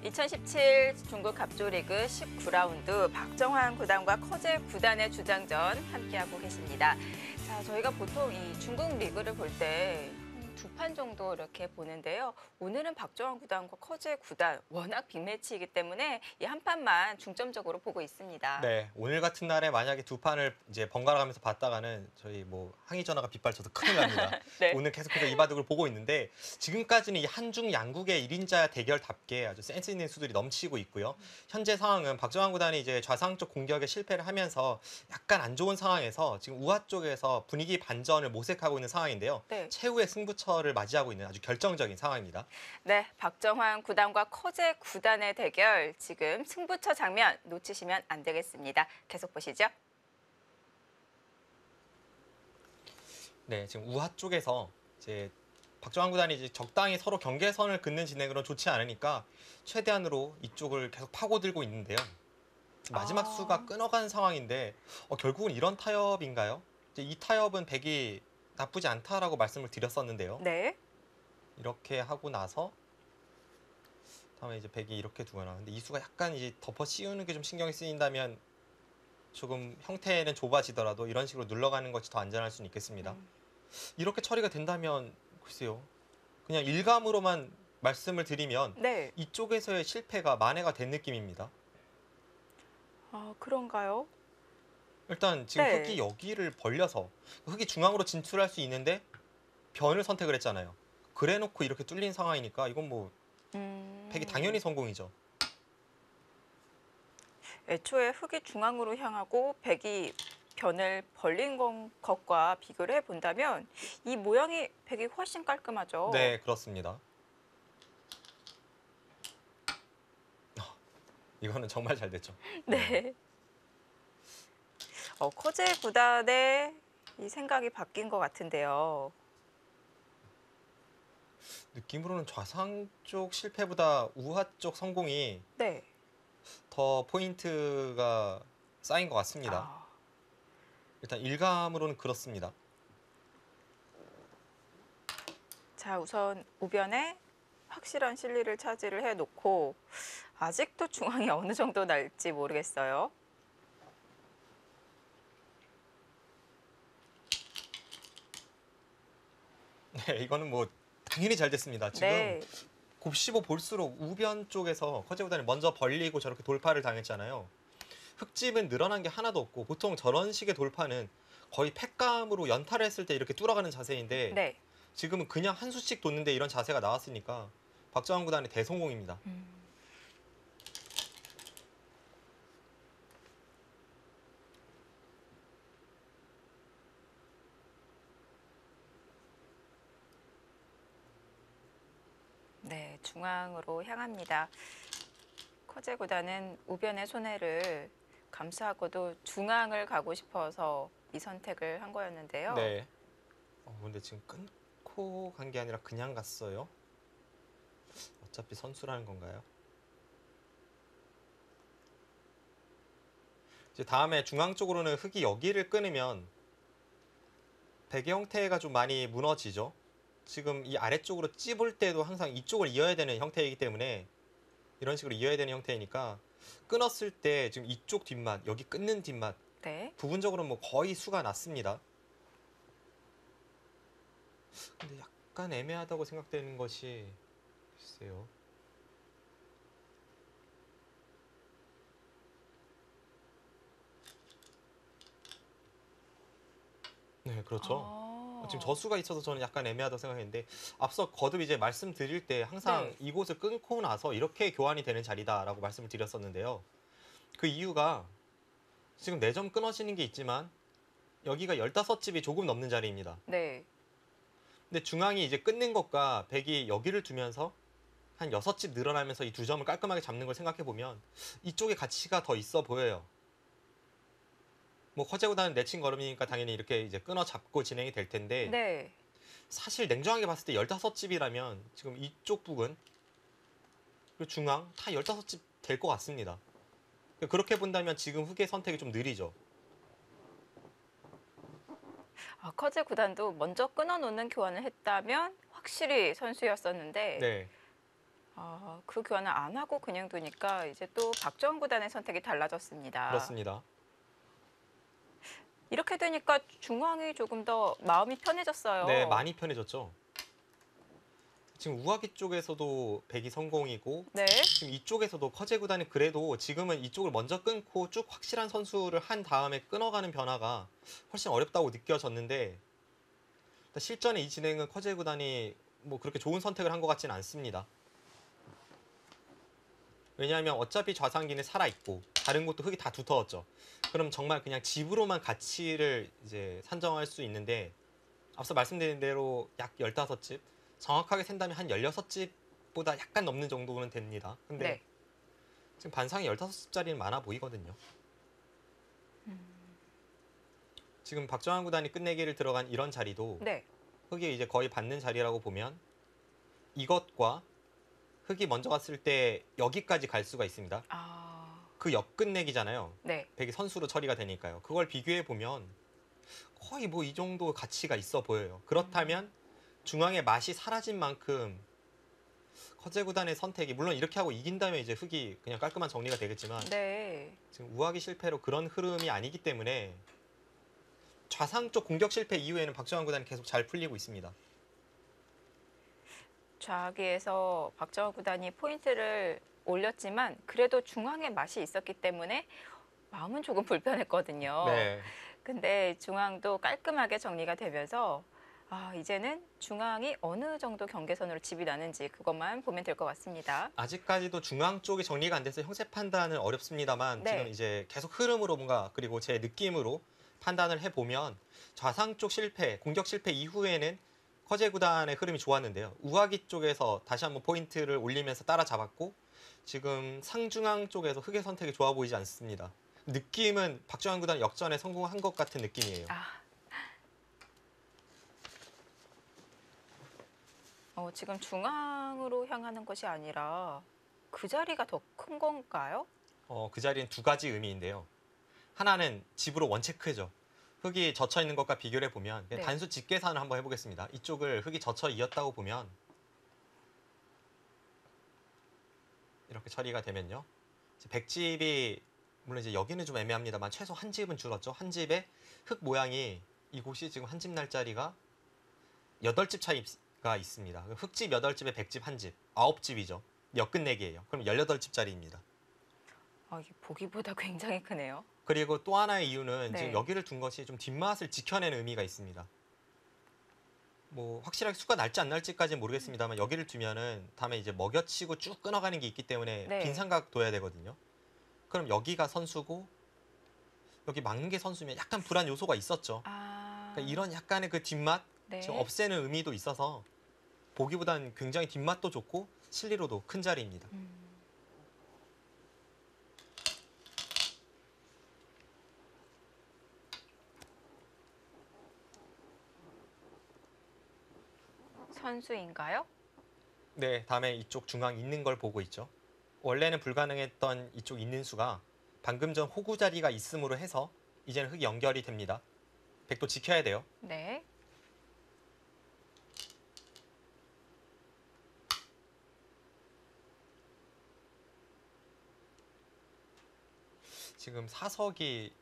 2017 중국 갑조리그 19라운드 박정환 구단과 커제 구단의 주장전 함께하고 계십니다. 자, 저희가 보통 이 중국 리그를 볼 때 두 판 정도 이렇게 보는데요. 오늘은 박정환 구단과 커제 구단 워낙 빅매치이기 때문에 이 한 판만 중점적으로 보고 있습니다. 네, 오늘 같은 날에 만약에 두 판을 이제 번갈아 가면서 봤다가는 저희 뭐 항의 전화가 빗발쳐서 큰일 납니다. 네. 오늘 계속해서 이 바둑을 보고 있는데 지금까지는 이 한중 양국의 1인자 대결답게 아주 센스 있는 수들이 넘치고 있고요. 현재 상황은 박정환 구단이 이제 좌상 쪽 공격에 실패를 하면서 약간 안 좋은 상황에서 지금 우하 쪽에서 분위기 반전을 모색하고 있는 상황인데요. 네. 최후의 승부처를 맞이하고 있는 아주 결정적인 상황입니다. 네, 박정환 구단과 커제 구단의 대결 지금 승부처 장면 놓치시면 안 되겠습니다. 계속 보시죠. 네, 지금 우하 쪽에서 이제 박정환 구단이 이제 적당히 서로 경계선을 긋는 진행으로 좋지 않으니까 최대한으로 이쪽을 계속 파고들고 있는데요. 마지막 수가 끊어간 상황인데 결국은 이런 타협인가요? 이제 이 타협은 백이 나쁘지 않다라고 말씀을 드렸었는데요. 네. 이렇게 하고 나서 다음에 이제 백이 이렇게 두거나 근데 이 수가 약간 이제 덮어 씌우는 게 좀 신경이 쓰인다면 조금 형태는 좁아지더라도 이런 식으로 눌러가는 것이 더 안전할 수는 있겠습니다. 이렇게 처리가 된다면 글쎄요. 그냥 일감으로만 말씀을 드리면 네. 이쪽에서의 실패가 만회가 된 느낌입니다. 아, 그런가요? 일단 지금 네. 흑이 여기를 벌려서 흑이 중앙으로 진출할 수 있는데 변을 선택을 했잖아요. 그래놓고 이렇게 뚫린 상황이니까 이건 뭐 백이 당연히 성공이죠. 애초에 흑이 중앙으로 향하고 백이 변을 벌린 것과 비교를 해본다면 이 모양이 백이 훨씬 깔끔하죠. 네, 그렇습니다. 이거는 정말 잘 됐죠. 네. 커제 구단의 이 생각이 바뀐 것 같은데요. 느낌으로는 좌상 쪽 실패보다 우하 쪽 성공이 네. 더 포인트가 쌓인 것 같습니다. 아, 일단 일감으로는 그렇습니다. 자, 우선 우변에 확실한 실리를 차지를 해놓고 아직도 중앙이 어느 정도 날지 모르겠어요. 네, 이거는 뭐 당연히 잘 됐습니다. 지금 네. 곱씹어 볼수록 우변 쪽에서 커제 구단이 먼저 벌리고 저렇게 돌파를 당했잖아요. 흙집은 늘어난 게 하나도 없고 보통 저런 식의 돌파는 거의 팩감으로 연타를 했을 때 이렇게 뚫어가는 자세인데 네. 지금은 그냥 한 수씩 뒀는데 이런 자세가 나왔으니까 박정환 구단의 대성공입니다. 네, 중앙으로 향합니다. 커제 구단은 우변의 손해를 감수하고도 중앙을 가고 싶어서 이 선택을 한 거였는데요. 네. 근데 지금 끊고 간 게 아니라 그냥 갔어요. 어차피 선수라는 건가요? 이제 다음에 중앙 쪽으로는 흙이 여기를 끊으면 백의 형태가 좀 많이 무너지죠. 지금 이 아래쪽으로 찝을 때도 항상 이쪽을 이어야 되는 형태이기 때문에 이런 식으로 이어야 되는 형태이니까 끊었을 때 지금 이쪽 뒷맛, 여기 끊는 뒷맛 네. 부분적으로 뭐 거의 수가 났습니다. 근데 약간 애매하다고 생각되는 것이 글쎄요. 네, 그렇죠. 지금 저수가 있어서 저는 약간 애매하다고 생각했는데 앞서 거듭 이제 말씀드릴 때 항상 네. 이곳을 끊고 나서 이렇게 교환이 되는 자리다라고 말씀을 드렸었는데요. 그 이유가 지금 4점 끊어지는 게 있지만 여기가 15집이 조금 넘는 자리입니다. 네. 근데 중앙이 이제 끊는 것과 백이 여기를 두면서 한 6집 늘어나면서 이 2점을 깔끔하게 잡는 걸 생각해 보면 이쪽에 가치가 더 있어 보여요. 뭐 커제 구단은 내친 걸음이니까 당연히 이렇게 이제 끊어 잡고 진행이 될 텐데 네. 사실 냉정하게 봤을 때 15집이라면 지금 이쪽 부근 그리고 중앙 다 15집 될 것 같습니다. 그렇게 본다면 지금 흑의 선택이 좀 느리죠. 커제 구단도 먼저 끊어놓는 교환을 했다면 확실히 선수였었는데 네. 그 교환을 안 하고 그냥 두니까 이제 또 박정환 구단의 선택이 달라졌습니다. 그렇습니다. 이렇게 되니까 중앙이 조금 더 마음이 편해졌어요. 네, 많이 편해졌죠. 지금 우아기 쪽에서도 백이 성공이고 네. 지금 이쪽에서도 커제 구단이 그래도 지금은 이쪽을 먼저 끊고 쭉 확실한 선수를 한 다음에 끊어가는 변화가 훨씬 어렵다고 느껴졌는데 실전에 이 진행은 커제 구단이 뭐 그렇게 좋은 선택을 한 것 같지는 않습니다. 왜냐하면 어차피 좌상기는 살아있고 다른 곳도 흙이 다 두터웠죠. 그럼 정말 그냥 집으로만 가치를 이제 산정할 수 있는데 앞서 말씀드린 대로 약 15집, 정확하게 센다면 한 16집보다 약간 넘는 정도는 됩니다. 근데 네. 지금 반상이 15집짜리는 많아 보이거든요. 지금 박정환 구단이 끝내기를 들어간 이런 자리도 네. 흙이 이제 거의 받는 자리라고 보면 이것과 흙이 먼저 갔을 때 여기까지 갈 수가 있습니다. 그 옆 끝내기잖아요. 네. 백이 선수로 처리가 되니까요. 그걸 비교해 보면 거의 뭐 이 정도 가치가 있어 보여요. 그렇다면 중앙의 맛이 사라진 만큼 커제 구단의 선택이 물론 이렇게 하고 이긴다면 이제 흙이 그냥 깔끔한 정리가 되겠지만 네. 지금 우하기 실패로 그런 흐름이 아니기 때문에 좌상 쪽 공격 실패 이후에는 박정환 구단이 계속 잘 풀리고 있습니다. 좌기에서 박정환 구단이 포인트를 올렸지만 그래도 중앙의 맛이 있었기 때문에 마음은 조금 불편했거든요. 네. 근데 중앙도 깔끔하게 정리가 되면서 이제는 중앙이 어느 정도 경계선으로 집이 나는지 그것만 보면 될 것 같습니다. 아직까지도 중앙 쪽이 정리가 안 돼서 형세 판단은 어렵습니다만 네. 지금 이제 계속 흐름으로 뭔가 그리고 제 느낌으로 판단을 해보면 좌상 쪽 실패, 공격 실패 이후에는 커제 구단의 흐름이 좋았는데요. 우하기 쪽에서 다시 한번 포인트를 올리면서 따라잡았고 지금 상중앙 쪽에서 흙의 선택이 좋아 보이지 않습니다. 느낌은 박정환 구단 역전에 성공한 것 같은 느낌이에요. 지금 중앙으로 향하는 것이 아니라 그 자리가 더 큰 건가요? 그 자리는 두 가지 의미인데요. 하나는 집으로 원체크죠. 흙이 젖혀 있는 것과 비교를 해보면 네. 단수 집 계산을 한번 해보겠습니다. 이쪽을 흙이 젖혀 이었다고 보면 이렇게 처리가 되면요. 백집이 물론 이제 여기는 좀 애매합니다만 최소 한 집은 줄었죠. 한 집에 흙 모양이 이곳이 지금 한 집 날짜리가 8집 차이가 있습니다. 흙집 8집에 백집 한 집, 9집이죠. 몇 끝내기예요. 그럼 18집짜리입니다. 이게 보기보다 굉장히 크네요. 그리고 또 하나의 이유는 네. 지금 여기를 둔 것이 좀 뒷맛을 지켜내는 의미가 있습니다. 뭐 확실하게 수가 날지 안 날지까지는 모르겠습니다만 여기를 두면은 다음에 이제 먹여치고 쭉 끊어가는 게 있기 때문에 네. 빈 삼각 둬야 되거든요. 그럼 여기가 선수고 여기 막는 게 선수면 약간 불안 요소가 있었죠. 그러니까 이런 약간의 그 뒷맛 네. 지금 없애는 의미도 있어서 보기보단 굉장히 뒷맛도 좋고 실리로도 큰 자리입니다. 선수인가요? 네, 다음에 이쪽 중앙 있는 걸 보고 있죠. 원래는 불가능했던 이쪽 있는 수가 방금 전 호구 자리가 있음으로 해서 이제는 흙이 연결이 됩니다. 백도 지켜야 돼요. 네. 지금 사석이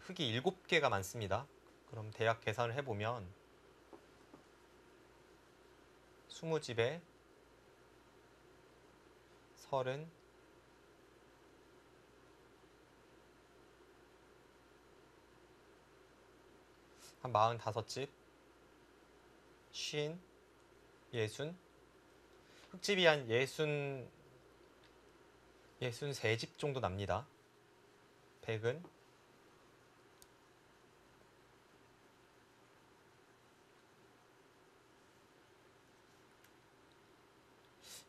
흙이 7개가 많습니다. 그럼 대략 계산을 해보면 20집에 30, 한 45집, 50, 60, 흙집이 한 63집 정도 납니다. 100은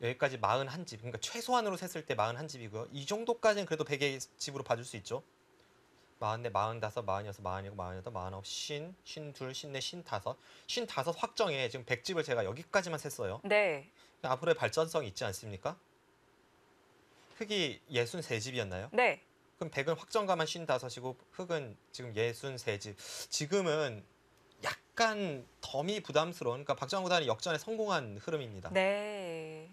여기까지 41집, 그러니까 최소한으로 셌을 때 41집이고요. 이 정도까지는 그래도 100의 집으로 봐줄 수 있죠. 44, 45, 46, 47, 48, 49, 50, 52, 54, 55, 55 확정에 지금 100집을 제가 여기까지만 셌어요. 네. 앞으로의 발전성이 있지 않습니까? 흙이 63집이었나요? 네. 그럼 100은 확정가만 55이고 흙은 지금 63집. 지금은 약간 덤이 부담스러운, 그러니까 박정환 구단이 역전에 성공한 흐름입니다. 네.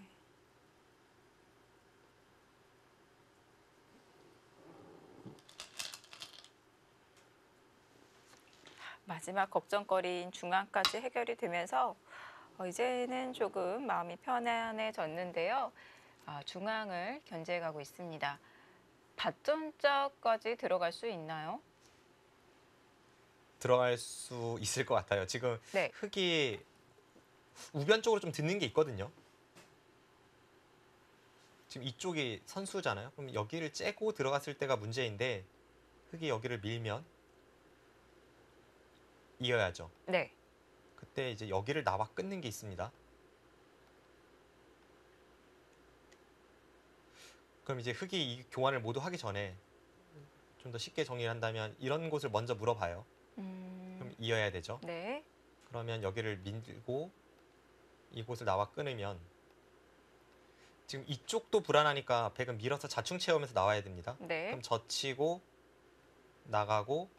마지막 걱정거리인 중앙까지 해결이 되면서 이제는 조금 마음이 편안해졌는데요. 중앙을 견제해 가고 있습니다. 밭전자까지 들어갈 수 있나요? 들어갈 수 있을 것 같아요. 지금 네. 흙이 우변 쪽으로 좀 듣는 게 있거든요. 지금 이쪽이 선수잖아요. 그럼 여기를 째고 들어갔을 때가 문제인데 흙이 여기를 밀면 이어야죠. 네. 그때 이제 여기를 나와 끊는 게 있습니다. 그럼 이제 흙이 이 교환을 모두 하기 전에 좀 더 쉽게 정리를 한다면 이런 곳을 먼저 물어봐요. 그럼 이어야 되죠. 네. 그러면 여기를 밀고 이곳을 나와 끊으면 지금 이쪽도 불안하니까 백은 밀어서 자충 채우면서 나와야 됩니다. 네. 그럼 젖히고 나가고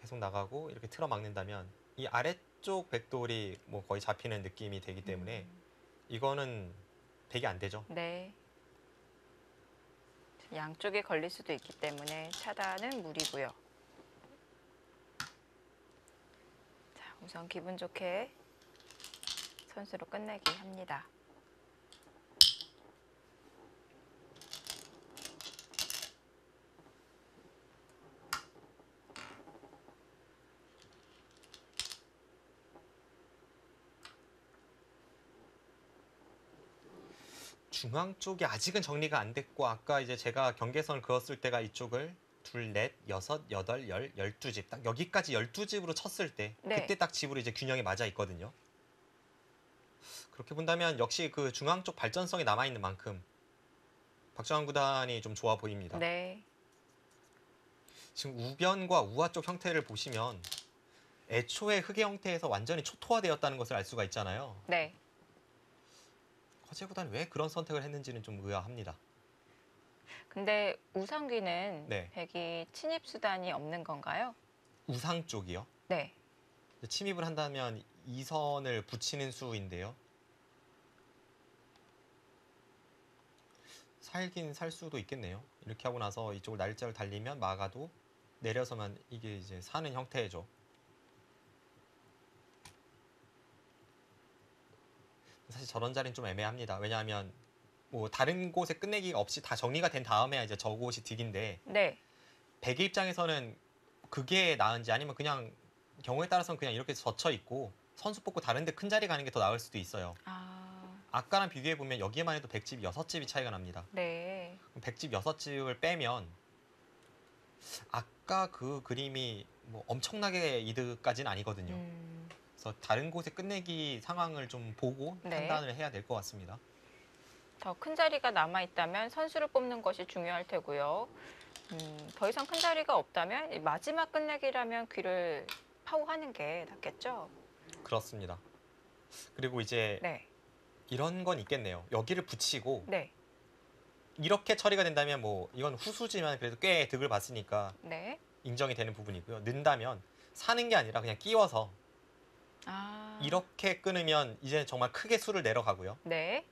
계속 나가고 이렇게 틀어 막는다면 이 아래쪽 백돌이 뭐 거의 잡히는 느낌이 되기 때문에 이거는 백이 안 되죠. 네. 양쪽에 걸릴 수도 있기 때문에 차단은 무리고요. 자, 우선 기분 좋게 선수로 끝내기 합니다. 중앙 쪽이 아직은 정리가 안 됐고 아까 이제 제가 경계선을 그었을 때가 이쪽을 둘, 넷, 여섯, 여덟, 열, 12집 딱 여기까지 12집으로 쳤을 때 네. 그때 딱 집으로 이제 균형이 맞아 있거든요. 그렇게 본다면 역시 그 중앙 쪽 발전성이 남아 있는 만큼 박정환 구단이 좀 좋아 보입니다. 네. 지금 우변과 우하 쪽 형태를 보시면 애초에 흙의 형태에서 완전히 초토화되었다는 것을 알 수가 있잖아요. 네. 허재 구단이 왜 그런 선택을 했는지는 좀 의아합니다. 근데 우상귀는 네. 백이 침입 수단이 없는 건가요? 우상 쪽이요. 네. 침입을 한다면 2선을 붙이는 수인데요. 살긴 살 수도 있겠네요. 이렇게 하고 나서 이쪽을 날짜를 달리면 막아도 내려서만 이게 이제 사는 형태죠. 사실 저런 자리는 좀 애매합니다. 왜냐하면 뭐 다른 곳에 끝내기가 없이 다 정리가 된 다음에 이제 저곳이 득인데 네. 백의 입장에서는 그게 나은지 아니면 그냥 경우에 따라서는 그냥 이렇게 젖혀 있고 선수 뽑고 다른 데 큰 자리 가는 게 더 나을 수도 있어요. 아까랑 비교해 보면 여기에만 해도 백집 6집이 차이가 납니다. 네. 백집 6집을 빼면 아까 그 그림이 뭐 엄청나게 이득까지는 아니거든요. 그래서 다른 곳에 끝내기 상황을 좀 보고 네. 판단을 해야 될 것 같습니다. 더 큰 자리가 남아 있다면 선수를 뽑는 것이 중요할 테고요. 더 이상 큰 자리가 없다면 이 마지막 끝내기라면 귀를 파고하는 게 낫겠죠? 그렇습니다. 그리고 이제 네. 이런 건 있겠네요. 여기를 붙이고 네. 이렇게 처리가 된다면 뭐 이건 후수지만 그래도 꽤 득을 봤으니까 네. 인정이 되는 부분이고요. 는다면 사는 게 아니라 그냥 끼워서 이렇게 끊으면 이제 정말 크게 수를 내려가고요. 네.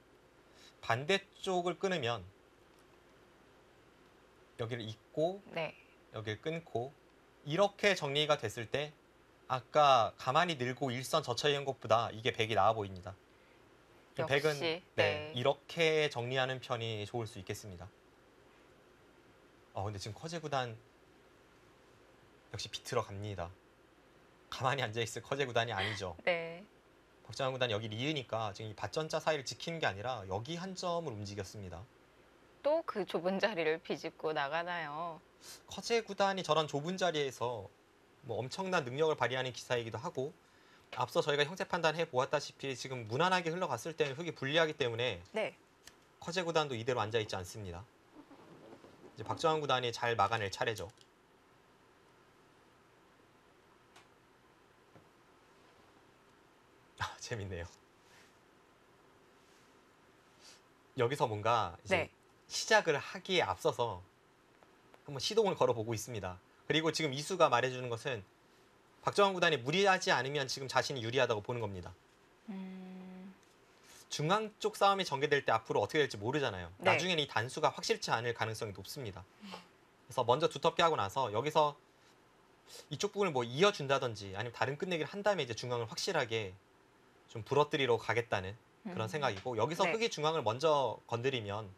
반대쪽을 끊으면 여기를 잇고 네. 여기를 끊고 이렇게 정리가 됐을 때 아까 가만히 늘고 일선 젖혀 있는 것보다 이게 백이 나아 보입니다. 역시, 백은 네. 이렇게 정리하는 편이 좋을 수 있겠습니다. 근데 지금 커제 구단 역시 비틀어 갑니다. 가만히 앉아있을 커제 구단이 아니죠. 네. 박정환 구단이 여기 리으니까 지금 이 밭전자 사이를 지키는 게 아니라 여기 한 점을 움직였습니다. 또 그 좁은 자리를 비집고 나가나요? 커제 구단이 저런 좁은 자리에서 뭐 엄청난 능력을 발휘하는 기사이기도 하고 앞서 저희가 형태 판단해 보았다시피 지금 무난하게 흘러갔을 때는 흙이 불리하기 때문에 네. 커제 구단도 이대로 앉아있지 않습니다. 이제 박정환 구단이 잘 막아낼 차례죠. 재밌네요. 여기서 뭔가 이제 네. 시작을 하기에 앞서서 한번 시동을 걸어보고 있습니다. 그리고 지금 이수가 말해주는 것은 박정환 구단이 무리하지 않으면 지금 자신이 유리하다고 보는 겁니다. 중앙 쪽 싸움이 전개될 때 앞으로 어떻게 될지 모르잖아요. 네. 나중에는 이 단수가 확실치 않을 가능성이 높습니다. 그래서 먼저 두텁게 하고 나서 여기서 이쪽 부분을 뭐 이어준다든지 아니면 다른 끝내기를 한 다음에 이제 중앙을 확실하게 좀 부러뜨리러 가겠다는 그런 생각이고, 여기서 네. 흙이 중앙을 먼저 건드리면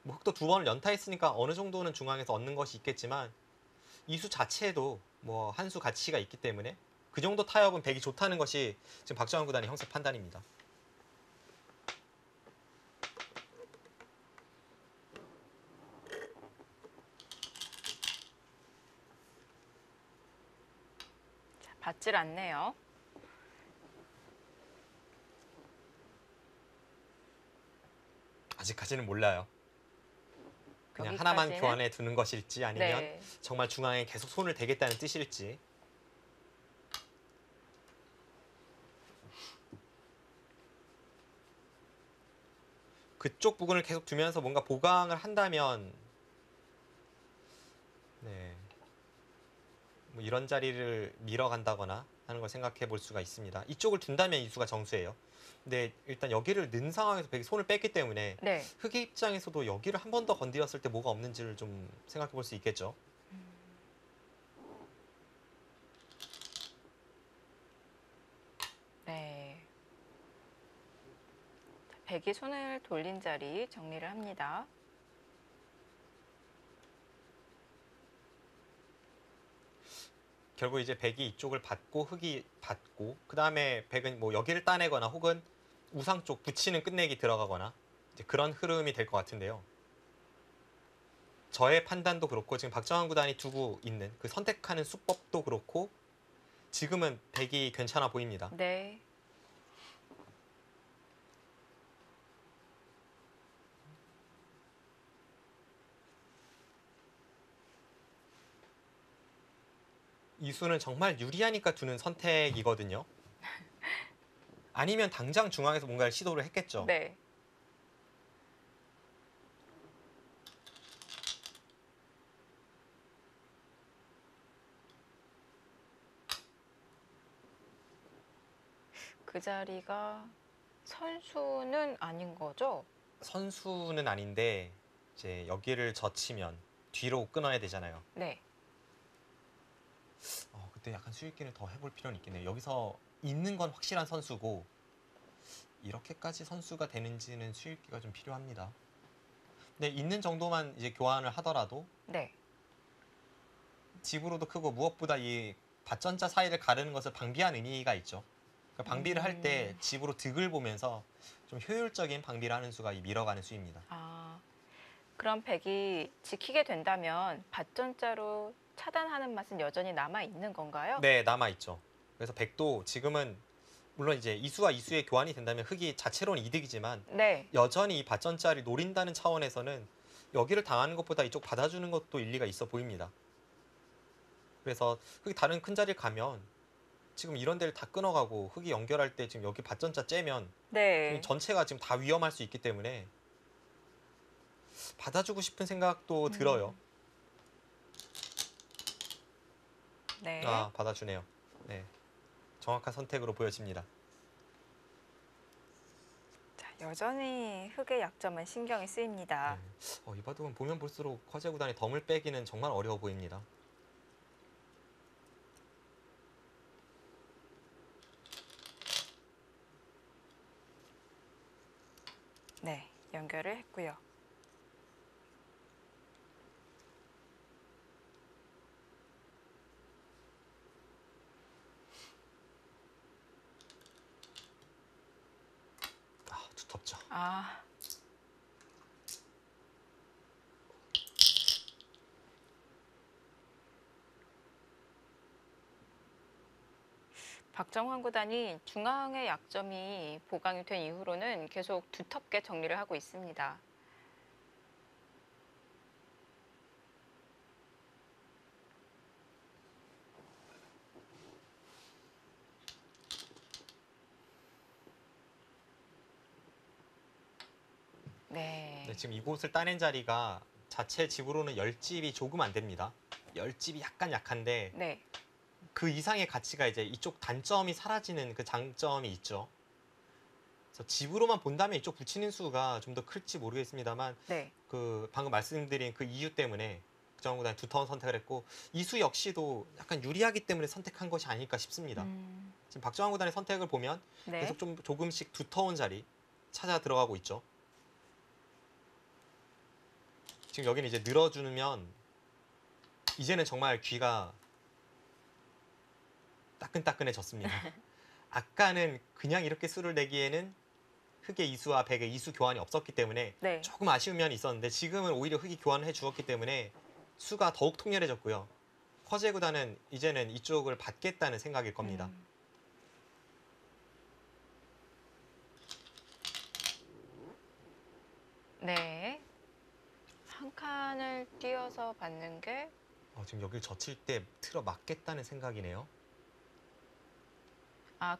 뭐 흙도 두 번을 연타했으니까 어느 정도는 중앙에서 얻는 것이 있겠지만 이 수 자체에도 뭐 한 수 가치가 있기 때문에 그 정도 타협은 백이 좋다는 것이 지금 박정환 구단의 형사 판단입니다. 자, 받질 않네요. 아직까지는 몰라요. 그냥 하나만 여기까지는? 교환해 두는 것일지 아니면 네. 정말 중앙에 계속 손을 대겠다는 뜻일지. 그쪽 부분을 계속 두면서 뭔가 보강을 한다면 네. 뭐 이런 자리를 밀어간다거나 하는 걸 생각해 볼 수가 있습니다. 이쪽을 둔다면 이 수가 정수예요. 근데 일단 여기를 넣은 상황에서 백이 손을 뺐기 때문에 네. 흑의 입장에서도 여기를 한 번 더 건드렸을 때 뭐가 없는지를 좀 생각해 볼 수 있겠죠. 네. 자, 백이 손을 돌린 자리 정리를 합니다. 결국 이제 백이 이쪽을 받고 흑이 받고 그 다음에 백은 뭐 여기를 따내거나 혹은 우상 쪽 붙이는 끝내기 들어가거나 이제 그런 흐름이 될 것 같은데요. 저의 판단도 그렇고 지금 박정환 구단이 두고 있는 그 선택하는 수법도 그렇고 지금은 백이 괜찮아 보입니다. 네. 이 수는 정말 유리하니까 두는 선택이거든요. 아니면 당장 중앙에서 뭔가를 시도를 했겠죠. 네. 그 자리가 선수는 아닌 거죠? 선수는 아닌데 이제 여기를 젖히면 뒤로 끊어야 되잖아요. 네. 그때 약간 수익기를 더 해볼 필요는 있겠네요. 여기서 있는 건 확실한 선수고 이렇게까지 선수가 되는지는 수익기가 좀 필요합니다. 근데 있는 정도만 이제 교환을 하더라도 네. 집으로도 크고 무엇보다 이 밭전자 사이를 가르는 것을 방비한 의미가 있죠. 그러니까 방비를 할 때 집으로 득을 보면서 좀 효율적인 방비를 하는 수가 이 밀어가는 수입니다. 아, 그럼 백이 지키게 된다면 밭전자로 차단하는 맛은 여전히 남아 있는 건가요? 네, 남아있죠. 그래서 백도 지금은 물론 이제 이수와 이수의 교환이 된다면 흑이 자체로는 이득이지만 네. 여전히 이 밭전자를 노린다는 차원에서는 여기를 당하는 것보다 이쪽 받아주는 것도 일리가 있어 보입니다. 그래서 흑이 다른 큰 자리를 가면 지금 이런 데를 다 끊어가고 흑이 연결할 때 지금 여기 밭전자 째면 네. 전체가 지금 다 위험할 수 있기 때문에 받아주고 싶은 생각도 들어요. 네. 아, 받아주네요. 네, 정확한 선택으로 보여집니다. 자, 여전히 흑의 약점은 신경이 쓰입니다. 이 바둑은 보면 볼수록 화재 구단이 덤을 빼기는 정말 어려워 보입니다. 네. 연결을 했고요. 두텁죠. 아, 박정환 구단이 중앙의 약점이 보강이 된 이후로는 계속 두텁게 정리를 하고 있습니다. 네. 네, 지금 이곳을 따낸 자리가 자체 집으로는 10집이 조금 안 됩니다. 10집이 약간 약한데 네. 그 이상의 가치가 이제 이쪽 단점이 사라지는 그 장점이 있죠. 그래서 집으로만 본다면 이쪽 붙이는 수가 좀 더 클지 모르겠습니다만 네. 그 방금 말씀드린 그 이유 때문에 박정환 구단이 두터운 선택을 했고 이수 역시도 약간 유리하기 때문에 선택한 것이 아닐까 싶습니다. 지금 박정환 구단의 선택을 보면 네. 계속 좀 조금씩 두터운 자리 찾아 들어가고 있죠. 지금 여기는 이제 늘어주면 이제는 정말 귀가 따끈따끈해졌습니다. 아까는 그냥 이렇게 수를 내기에는 흑의 이수와 백의 이수 교환이 없었기 때문에 네. 조금 아쉬운 면이 있었는데 지금은 오히려 흑이 교환을 해주었기 때문에 수가 더욱 통렬해졌고요. 커제 구단은 이제는 이쪽을 받겠다는 생각일 겁니다. 네. 한 칸을 띄어서 받는 게 지금 여기를 젖힐 때 틀어 막겠다는 생각이네요.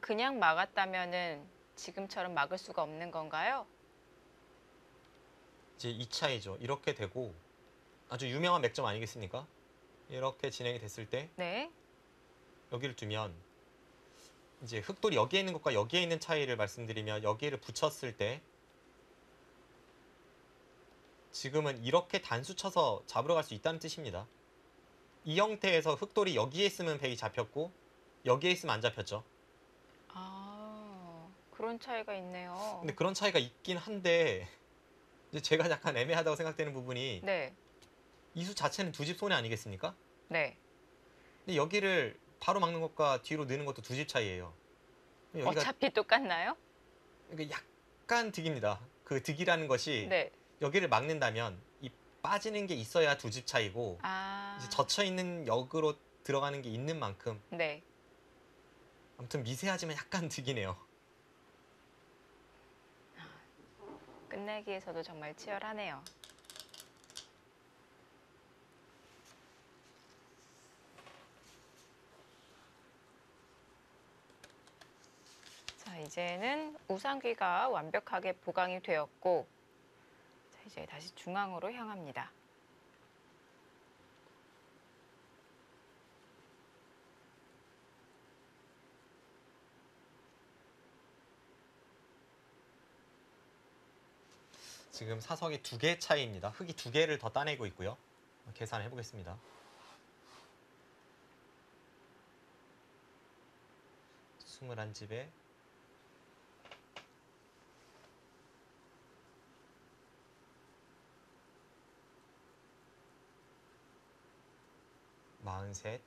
그냥 막았다면은 지금처럼 막을 수가 없는 건가요? 이제 2차이죠. 이렇게 되고 아주 유명한 맥점 아니겠습니까? 이렇게 진행이 됐을 때 네. 여기를 두면 이제 흑돌이 여기에 있는 것과 여기에 있는 차이를 말씀드리면 여기를 붙였을 때 지금은 이렇게 단수 쳐서 잡으러 갈 수 있다는 뜻입니다. 이 형태에서 흑돌이 여기에 있으면 백이 잡혔고 여기에 있으면 안 잡혔죠. 그런 차이가 있네요. 근데 그런 차이가 있긴 한데 이제 제가 약간 애매하다고 생각되는 부분이 네. 이수 자체는 두 집 손해 아니겠습니까? 네. 근데 여기를 바로 막는 것과 뒤로 느는 것도 두 집 차이예요. 여기가 어차피 똑같나요? 약간 득입니다. 그 득이라는 것이 네. 여기를 막는다면 이 빠지는 게 있어야 두 집 차이고 이제 젖혀 있는 역으로 들어가는 게 있는 만큼 네. 아무튼 미세하지만 약간 득이네요. 끝내기에서도 정말 치열하네요. 자, 이제는 우상귀가 완벽하게 보강이 되었고 자, 이제 다시 중앙으로 향합니다. 지금 사석이 2개 차이입니다. 흑이 2개를 더 따내고 있고요. 계산해 보겠습니다. 21집에 43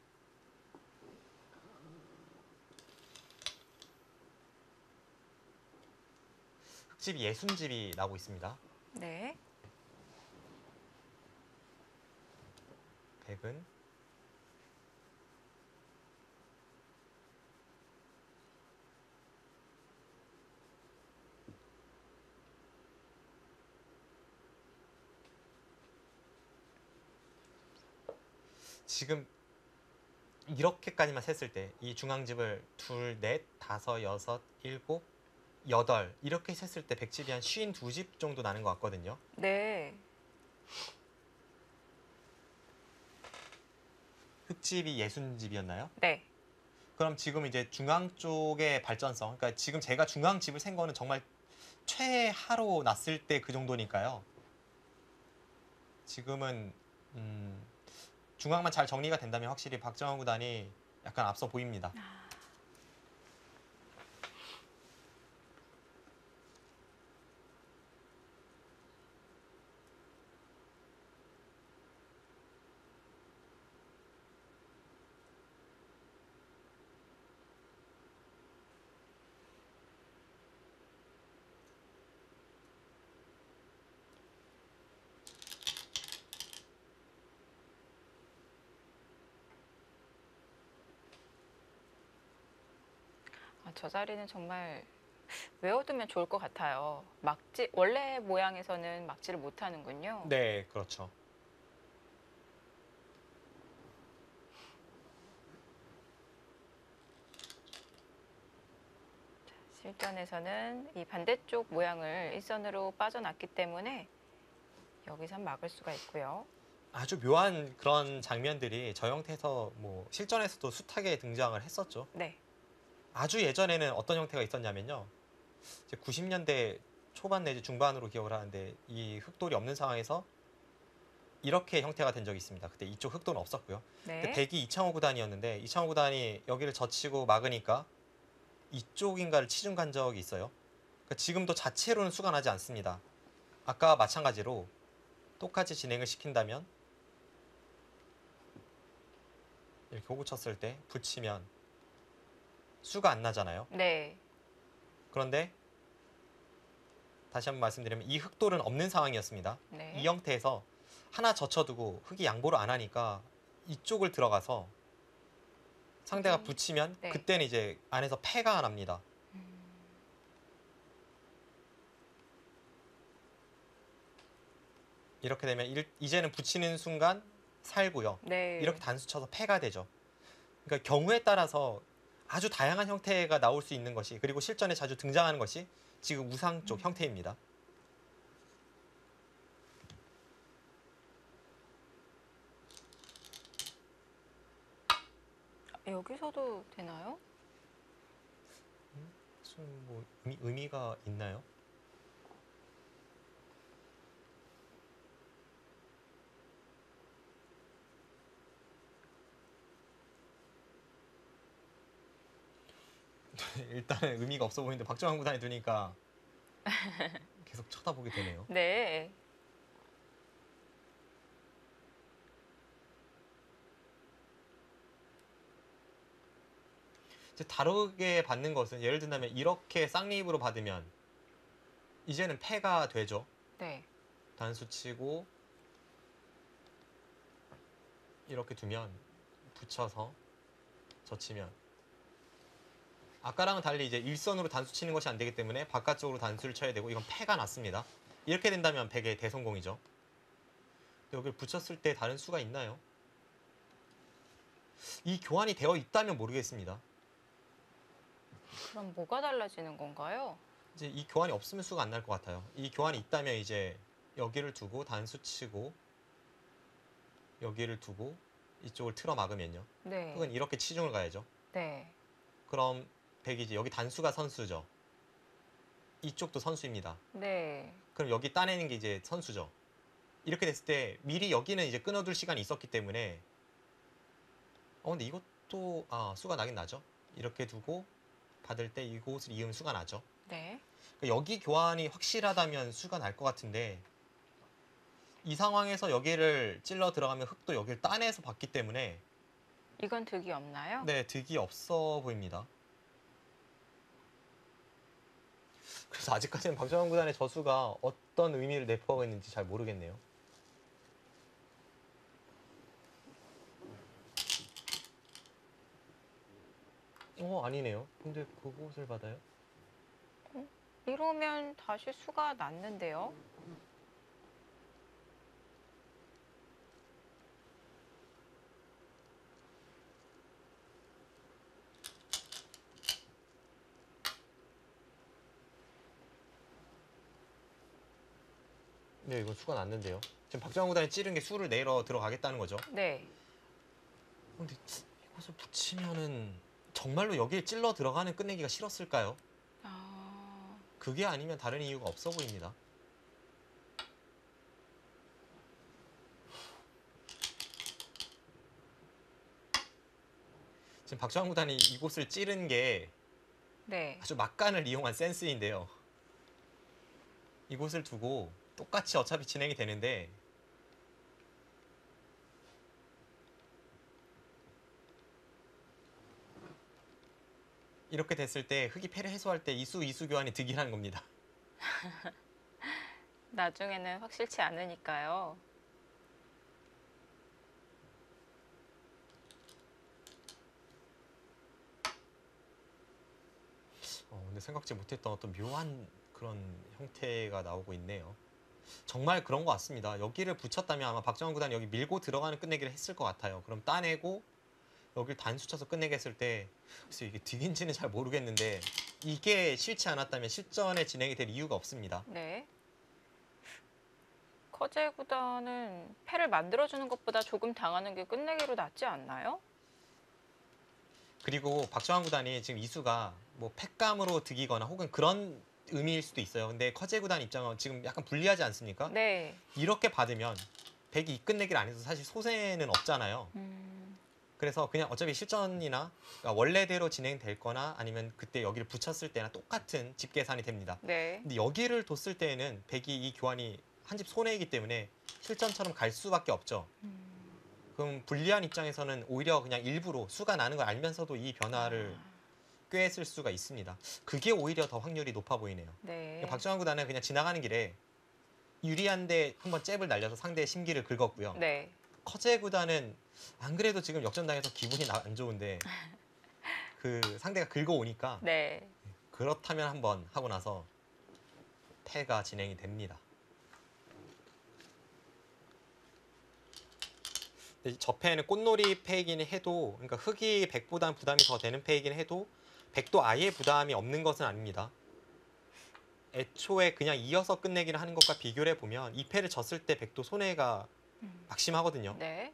흑집이 60집이 나오고 있습니다. 네. 100은 지금 이렇게까지만 셌을 때 이 중앙집을 2, 4, 5, 6, 7, 8 이렇게 셌을 때 100집이 한 52집 정도 나는 것 같거든요. 네. 흑집이 60집이었나요? 네. 그럼 지금 이제 중앙 쪽의 발전성, 그러니까 지금 제가 중앙집을 센 거는 정말 최하로 났을 때 그 정도니까요. 지금은 중앙만 잘 정리가 된다면 확실히 박정환 구단이 약간 앞서 보입니다. 저 자리는 정말 외워두면 좋을 것 같아요. 막지 원래 모양에서는 막지를 못하는군요. 네, 그렇죠. 실전에서는 이 반대쪽 모양을 일선으로 빠져났기 때문에 여기선 막을 수가 있고요. 아주 묘한 그런 장면들이 저 형태에서 뭐 실전에서도 숱하게 등장을 했었죠. 네. 아주 예전에는 어떤 형태가 있었냐면요. 이제 90년대 초반 내지 중반으로 기억을 하는데 이 흑돌이 없는 상황에서 이렇게 형태가 된 적이 있습니다. 그때 이쪽 흑도는 없었고요. 네. 근데 백이 이창호 구단이었는데 이창호 구단이 여기를 젖히고 막으니까 이쪽인가를 치중 간 적이 있어요. 그러니까 지금도 자체로는 수가 나지 않습니다. 아까와 마찬가지로 똑같이 진행을 시킨다면 이렇게 호구 쳤을 때 붙이면 수가 안 나잖아요. 네. 그런데 다시 한번 말씀드리면 이 흑돌은 없는 상황이었습니다. 네. 이 형태에서 하나 젖혀두고 흑이 양보를 안 하니까 이쪽을 들어가서 상대가 붙이면 네. 그때는 이제 안에서 패가 납니다. 이렇게 되면 이제는 붙이는 순간 살고요. 네. 이렇게 단수 쳐서 패가 되죠. 그러니까 경우에 따라서 아주 다양한 형태가 나올 수 있는 것이, 그리고 실전에 자주 등장하는 것이 지금 우상 쪽 형태입니다. 여기서도 되나요? 무슨 뭐 의미가 있나요? 일단은 의미가 없어 보이는데 박정환 구단이 두니까 계속 쳐다보게 되네요. 네. 이제 다르게 받는 것은, 예를 든다면 이렇게 쌍립으로 받으면 이제는 패가 되죠. 네. 단수 치고 이렇게 두면 붙여서 젖히면, 아까랑은 달리 이제 일선으로 단수 치는 것이 안 되기 때문에 바깥쪽으로 단수를 쳐야 되고, 이건 패가 났습니다. 이렇게 된다면 백의 대성공이죠. 근데 여기를 붙였을 때 다른 수가 있나요? 이 교환이 되어 있다면 모르겠습니다. 그럼 뭐가 달라지는 건가요? 이제 이 교환이 없으면 수가 안 날 것 같아요. 이 교환이 있다면 이제 여기를 두고 단수 치고 여기를 두고 이쪽을 틀어 막으면요. 네. 흑은 이렇게 치중을 가야죠. 네. 그럼 백이 이제 여기 단수가 선수죠. 이쪽도 선수입니다. 네. 그럼 여기 따내는 게 이제 선수죠. 이렇게 됐을 때 미리 여기는 이제 끊어둘 시간이 있었기 때문에 근데 이것도 수가 나긴 나죠. 이렇게 두고 받을 때 이곳을 이으면 수가 나죠. 네. 그러니까 여기 교환이 확실하다면 수가 날 것 같은데, 이 상황에서 여기를 찔러 들어가면 흑도 여기를 따내서 받기 때문에 이건 득이 없나요? 네, 득이 없어 보입니다. 그래서 아직까지는 박정환 구단의 저수가 어떤 의미를 내포하고 있는지 잘 모르겠네요. 아니네요. 근데 그곳을 받아요? 이러면 다시 수가 났는데요. 네, 이건 수가 났는데요. 지금 박정환 구단이 찌른 게 수를 내러 들어가겠다는 거죠. 네. 근데 이것을 붙이면은 정말로 여기에 찔러 들어가는 끝내기가 싫었을까요? 그게 아니면 다른 이유가 없어 보입니다. 지금 박정환 구단이 이곳을 찌른 게 네. 아주 막간을 이용한 센스인데요. 이곳을 두고 똑같이 어차피 진행이 되는데 이렇게 됐을 때 흑이 패를 해소할 때 이수 교환이 득이라는 겁니다. 나중에는 확실치 않으니까요. 근데 생각지 못했던 어떤 묘한 그런 형태가 나오고 있네요. 정말 그런 것 같습니다. 여기를 붙였다면 아마 박정환 구단이 여기 밀고 들어가는 끝내기를 했을 것 같아요. 그럼 따내고 여기를 단수 쳐서 끝내게 했을 때, 글쎄 이게 득인지는 잘 모르겠는데 이게 싫지 않았다면 실전에 진행이 될 이유가 없습니다. 네. 커제 구단은 패를 만들어주는 것보다 조금 당하는 게 끝내기로 낫지 않나요? 그리고 박정환 구단이 지금 이수가 뭐 패감으로 득이거나 혹은 그런 의미일 수도 있어요. 근데 커제 구단 입장은 지금 약간 불리하지 않습니까? 네. 이렇게 받으면 백이 이 끝내기를 안 해도 사실 소세는 없잖아요. 그래서 그냥 어차피 실전이나 그러니까 원래대로 진행될 거나 아니면 그때 여기를 붙였을 때나 똑같은 집 계산이 됩니다. 네. 근데 여기를 뒀을 때에는 백이 이 교환이 한 집 손해이기 때문에 실전처럼 갈 수밖에 없죠. 그럼 불리한 입장에서는 오히려 그냥 일부러 수가 나는 걸 알면서도 이 변화를 꾀했을 수가 있습니다. 그게 오히려 더 확률이 높아 보이네요. 네. 박정환 구단은 그냥 지나가는 길에 유리한데 한번 잽을 날려서 상대의 심기를 긁었고요. 네. 커제 구단은 안 그래도 지금 역전당해서 기분이 안 좋은데 그 상대가 긁어오니까 네. 그렇다면 한번 하고 나서 패가 진행이 됩니다. 근데 저 패는 꽃놀이 패이긴 해도 그러니까 흑이 백보단 부담이 더 되는 패이긴 해도 백도 아예 부담이 없는 것은 아닙니다. 애초에 그냥 이어서 끝내기를 하는 것과 비교를 해보면 이 패를 졌을 때 백도 손해가 막심하거든요. 네.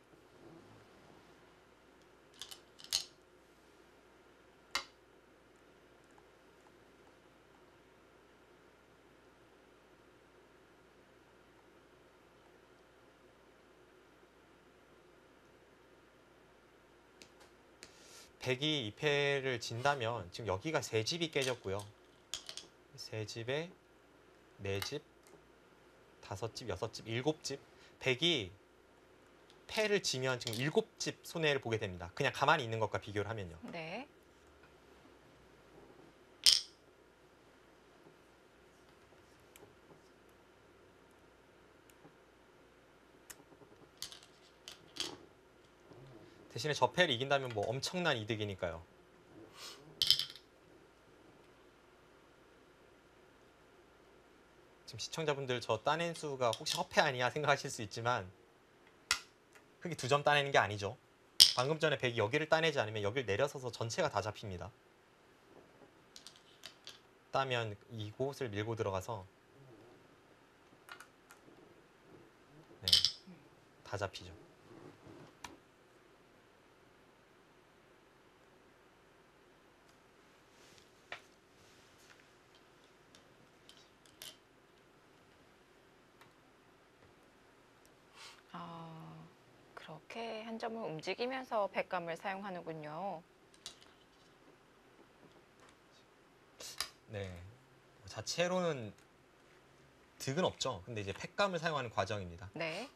백이 이 패를 진다면 지금 여기가 세 집이 깨졌고요. 세 집에 네 집, 다섯 집, 여섯 집, 일곱 집. 백이 패를 지면 지금 일곱 집 손해를 보게 됩니다. 그냥 가만히 있는 것과 비교를 하면요. 네. 대신에 저 패를 이긴다면 뭐 엄청난 이득이니까요. 지금 시청자분들 저 따낸 수가 혹시 허패 아니야 생각하실 수 있지만 흑이 2점 따내는 게 아니죠. 방금 전에 백이 여기를 따내지 않으면 여기를 내려서서 전체가 다 잡힙니다. 따면 이곳을 밀고 들어가서 네, 다 잡히죠. 그렇게 한 점을 움직이면서 백감을 사용하는군요. 네, 자체로는 득은 없죠. 근데 이제 팩감을 사용하는 과정입니다. 네.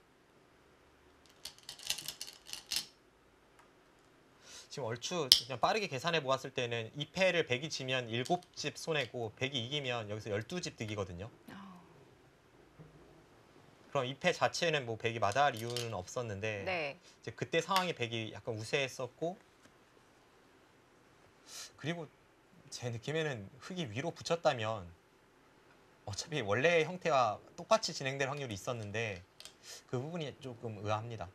지금 얼추 그냥 빠르게 계산해 보았을 때는 이 패를 백이 지면 7집 손해고 백이 이기면 여기서 12집 득이거든요. 그럼 이 패 자체는 뭐 백이 마다할 이유는 없었는데 네. 이제 그때 상황이 백이 약간 우세했었고 그리고 제 느낌에는 흑이 위로 붙였다면 어차피 원래의 형태와 똑같이 진행될 확률이 있었는데 그 부분이 조금 의아합니다.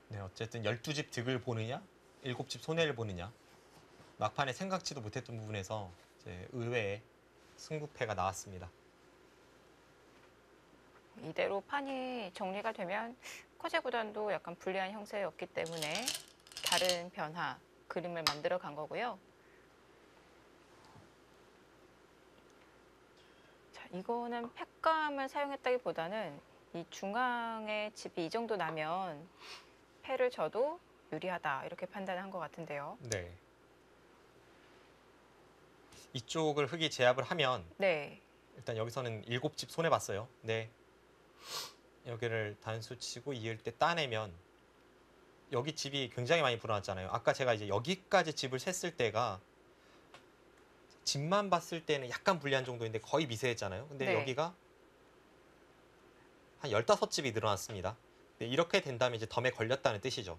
네, 어쨌든 12집 득을 보느냐 7집 손해를 보느냐 막판에 생각지도 못했던 부분에서 이제 의외의 승부패가 나왔습니다. 이대로 판이 정리가 되면 커제 구단도 약간 불리한 형세였기 때문에 다른 변화, 그림을 만들어 간 거고요. 자, 이거는 팩감을 사용했다기보다는 이 중앙에 집이 이 정도 나면 패를 져도 유리하다 이렇게 판단한 것 같은데요. 네. 이쪽을 흑이 제압을 하면 네. 일단 여기서는 7집 손해봤어요. 네. 여기를 단수 치고 이을 때 따내면 여기 집이 굉장히 많이 불어났잖아요. 아까 제가 이제 여기까지 집을 셌을 때가 집만 봤을 때는 약간 불리한 정도인데 거의 미세했잖아요. 근데 네. 여기가 한 15집이 늘어났습니다. 네, 이렇게 된다면 이제 덤에 걸렸다는 뜻이죠.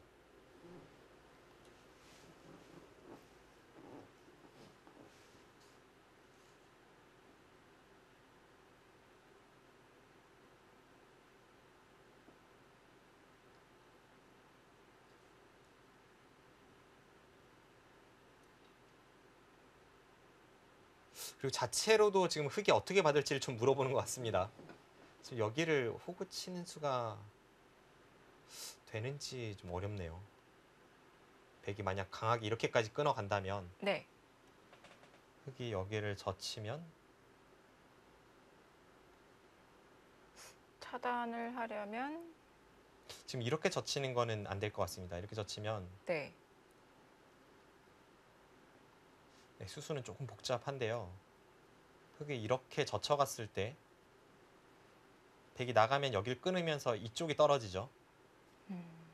그리고 자체로도 지금 흑이 어떻게 받을지를 좀 물어보는 것 같습니다. 지금 여기를 호구 치는 수가 되는지 좀 어렵네요. 백이 만약 강하게 이렇게까지 끊어간다면 네. 흑이 여기를 젖히면 차단을 하려면 지금 이렇게 젖히는 거는 안 될 것 같습니다. 이렇게 젖히면 네. 네, 수수는 조금 복잡한데요. 흑이 이렇게 젖혀갔을 때 백이 나가면 여기를 끊으면서 이쪽이 떨어지죠.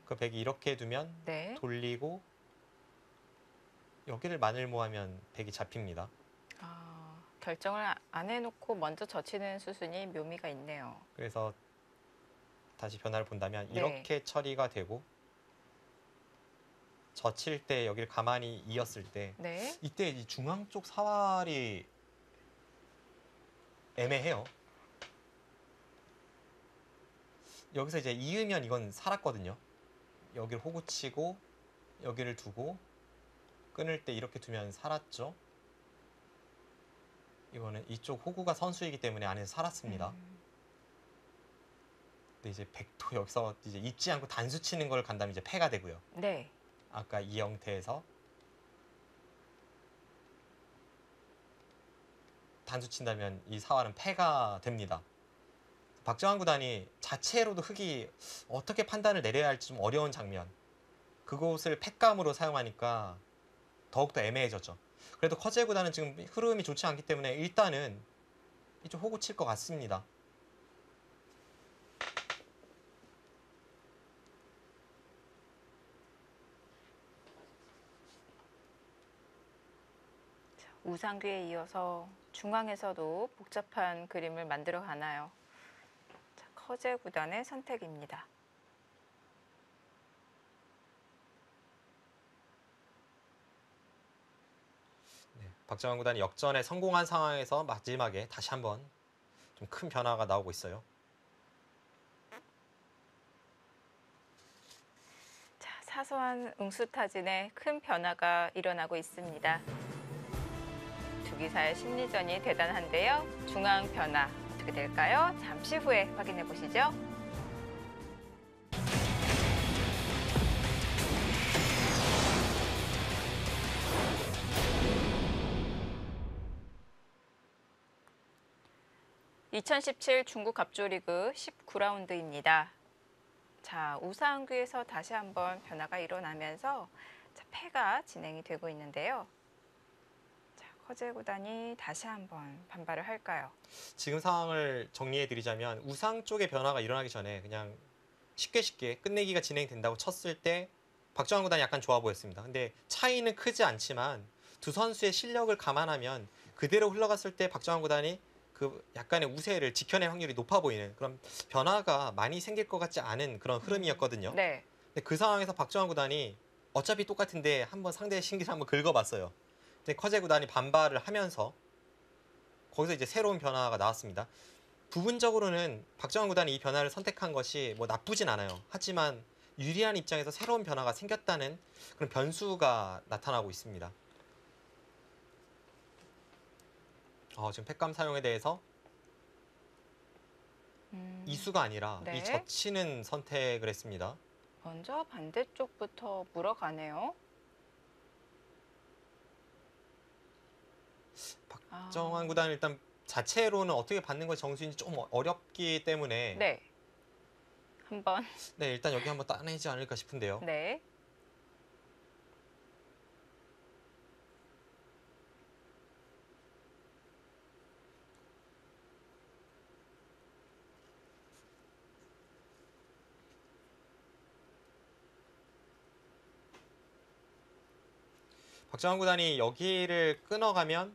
그 백이 이렇게 두면 네. 돌리고 여기를 마늘모하면 백이 잡힙니다. 결정을 안 해놓고 먼저 젖히는 수순이 묘미가 있네요. 그래서 다시 변화를 본다면 네. 이렇게 처리가 되고 젖힐 때 여기를 가만히 이었을 때 네. 이때 이 중앙 쪽 사활이 애매해요. 여기서 이제 이으면 이건 살았거든요. 여기를 호구 치고 여기를 두고 끊을 때 이렇게 두면 살았죠. 이거는 이쪽 호구가 선수이기 때문에 안에서 살았습니다. 근데 이제 백도 여기서 이제 잊지 않고 단수 치는 걸 간다면 이제 패가 되고요. 네. 아까 이 형태에서 단수 친다면 이 사활은 패가 됩니다. 박정환 구단이 자체로도 흑이 어떻게 판단을 내려야 할지 좀 어려운 장면, 그곳을 패감으로 사용하니까 더욱더 애매해졌죠. 그래도 커제 구단은 지금 흐름이 좋지 않기 때문에 일단은 이쪽 호구 칠 것 같습니다. 우상귀에 이어서 중앙에서도 복잡한 그림을 만들어 가나요? 자, 커제 구단의 선택입니다. 네, 박정환 구단이 역전에 성공한 상황에서 마지막에 다시 한번 좀 큰 변화가 나오고 있어요. 자, 사소한 응수타진에 큰 변화가 일어나고 있습니다. 두 기사의 심리전이 대단한데요. 중앙 변화 어떻게 될까요? 잠시 후에 확인해 보시죠. (2017) 중국 갑조리그 19라운드입니다. 자, 우상귀에서 다시 한번 변화가 일어나면서 자, 패가 진행이 되고 있는데요. 자, 커제 구단이 다시 한번 반발을 할까요? 지금 상황을 정리해 드리자면 우상 쪽의 변화가 일어나기 전에 그냥 쉽게 끝내기가 진행된다고 쳤을 때 박정환 구단이 약간 좋아 보였습니다. 근데 차이는 크지 않지만 두 선수의 실력을 감안하면 그대로 흘러갔을 때 박정환 구단이 그 약간의 우세를 지켜낼 확률이 높아 보이는 그런 변화가 많이 생길 것 같지 않은 그런 흐름이었거든요. 네. 근데 그 상황에서 박정환 구단이 어차피 똑같은데 한번 상대의 신기를 한번 긁어봤어요. 근데 커제 구단이 반발을 하면서 거기서 이제 새로운 변화가 나왔습니다. 부분적으로는 박정환 구단이 이 변화를 선택한 것이 뭐 나쁘진 않아요. 하지만 유리한 입장에서 새로운 변화가 생겼다는 그런 변수가 나타나고 있습니다. 지금 팩감 사용에 대해서 이수가 아니라 네. 이 젖히는 선택을 했습니다. 먼저 반대쪽부터 물어가네요. 박정환 구단은 일단 자체로는 어떻게 받는 것이 정수인지 좀 어렵기 때문에 네. 한번. 네, 일단 여기 한번 따내지 않을까 싶은데요. 네. 박정환 구단이 여기를 끊어가면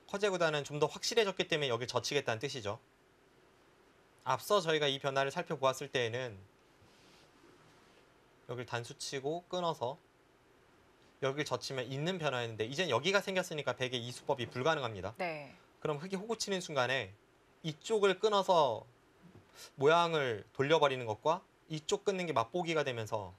커제 구단은 좀 더 확실해졌기 때문에 여기를 젖히겠다는 뜻이죠. 앞서 저희가 이 변화를 살펴보았을 때에는 여기를 단수치고 끊어서 여기를 젖히면 있는 변화였는데 이젠 여기가 생겼으니까 백의 이수법이 불가능합니다. 네. 그럼 흑이 호구 치는 순간에 이쪽을 끊어서 모양을 돌려버리는 것과 이쪽 끊는 게 맛보기가 되면서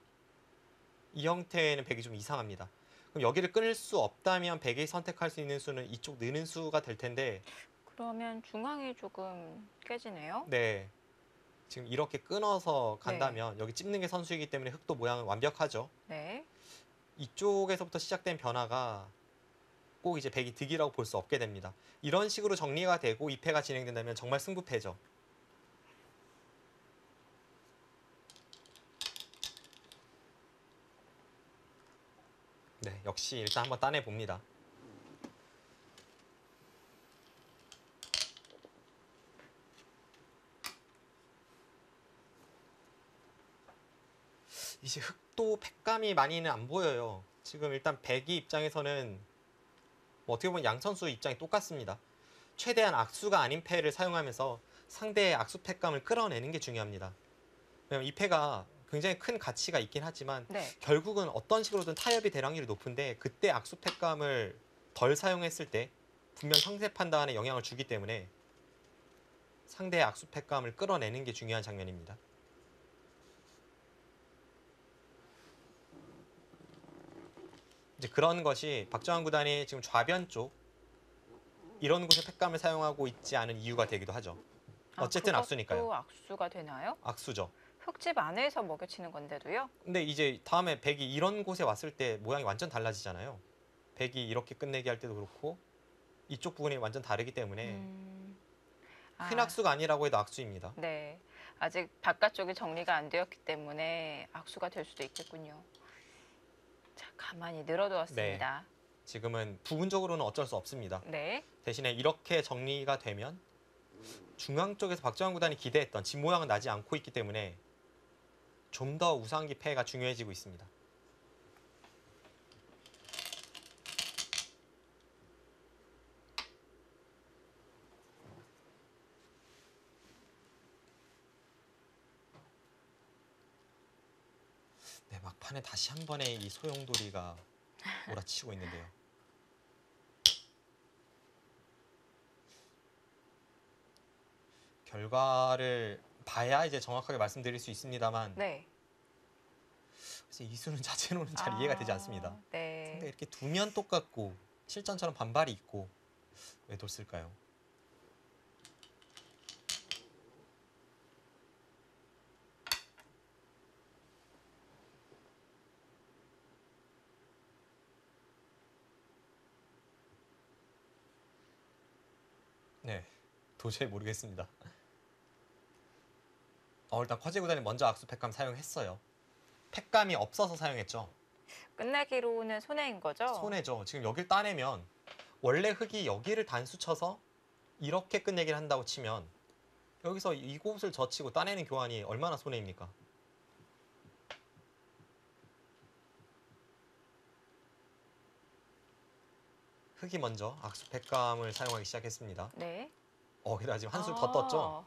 이 형태는 백이 좀 이상합니다. 그럼 여기를 끊을 수 없다면 백이 선택할 수 있는 수는 이쪽 느는 수가 될 텐데 그러면 중앙이 조금 깨지네요. 네, 지금 이렇게 끊어서 간다면 여기 찝는 게 선수이기 때문에 흑도 모양은 완벽하죠. 네. 이쪽에서부터 시작된 변화가 꼭 이제 백이 득이라고 볼 수 없게 됩니다. 이런 식으로 정리가 되고 2패가 진행된다면 정말 승부패죠. 네, 역시 일단 한번 따내 봅니다. 이제 흑도 팩감이 많이는 안 보여요. 지금 일단 백이 입장에서는 뭐 어떻게 보면 양 선수 입장이 똑같습니다. 최대한 악수가 아닌 패를 사용하면서 상대의 악수 팩감을 끌어내는 게 중요합니다. 왜냐면 이 패가 굉장히 큰 가치가 있긴 하지만 네. 결국은 어떤 식으로든 타협이 될 확률이 높은데 그때 악수 팩감을 덜 사용했을 때 분명 상대 판단에 영향을 주기 때문에 상대의 악수 팩감을 끌어내는 게 중요한 장면입니다. 이제 그런 것이 박정환 구단이 지금 좌변 쪽 이런 곳에 팩감을 사용하고 있지 않은 이유가 되기도 하죠. 어쨌든 악수니까요. 그것도 악수가 되나요? 악수죠. 흙집 안에서 먹여치는 건데도요? 근데 이제 다음에 백이 이런 곳에 왔을 때 모양이 완전 달라지잖아요. 백이 이렇게 끝내기 할 때도 그렇고 이쪽 부분이 완전 다르기 때문에 큰 아, 악수가 아니라고 해도 악수입니다. 네. 아직 바깥쪽이 정리가 안 되었기 때문에 악수가 될 수도 있겠군요. 자, 가만히 늘어두었습니다. 지금은 부분적으로는 어쩔 수 없습니다. 네. 대신에 이렇게 정리가 되면 중앙 쪽에서 박정환 구단이 기대했던 집 모양은 나지 않고 있기 때문에 좀 더 우상기 패가 중요해지고 있습니다. 네, 막판에 다시 한 번의 이 소용돌이가 몰아치고 있는데요. 결과를 봐야 이제 정확하게 말씀드릴 수 있습니다만 네. 그래서 이수는 자체로는 잘 이해가 되지 않습니다. 네. 근데 이렇게 두면 똑같고 실전처럼 반발이 있고 왜 뒀을까요? 네, 도저히 모르겠습니다. 일단 커제 구단이 먼저 악수 팩감 사용했어요. 팩감이 없어서 사용했죠. 끝내기로는 손해인 거죠? 손해죠. 지금 여길 따내면 원래 흙이 여기를 단수 쳐서 이렇게 끝내기를 한다고 치면 여기서 이곳을 젖히고 따내는 교환이 얼마나 손해입니까? 흙이 먼저 악수 팩감을 사용하기 시작했습니다. 네. 게다가 지금 한술 더 떴죠?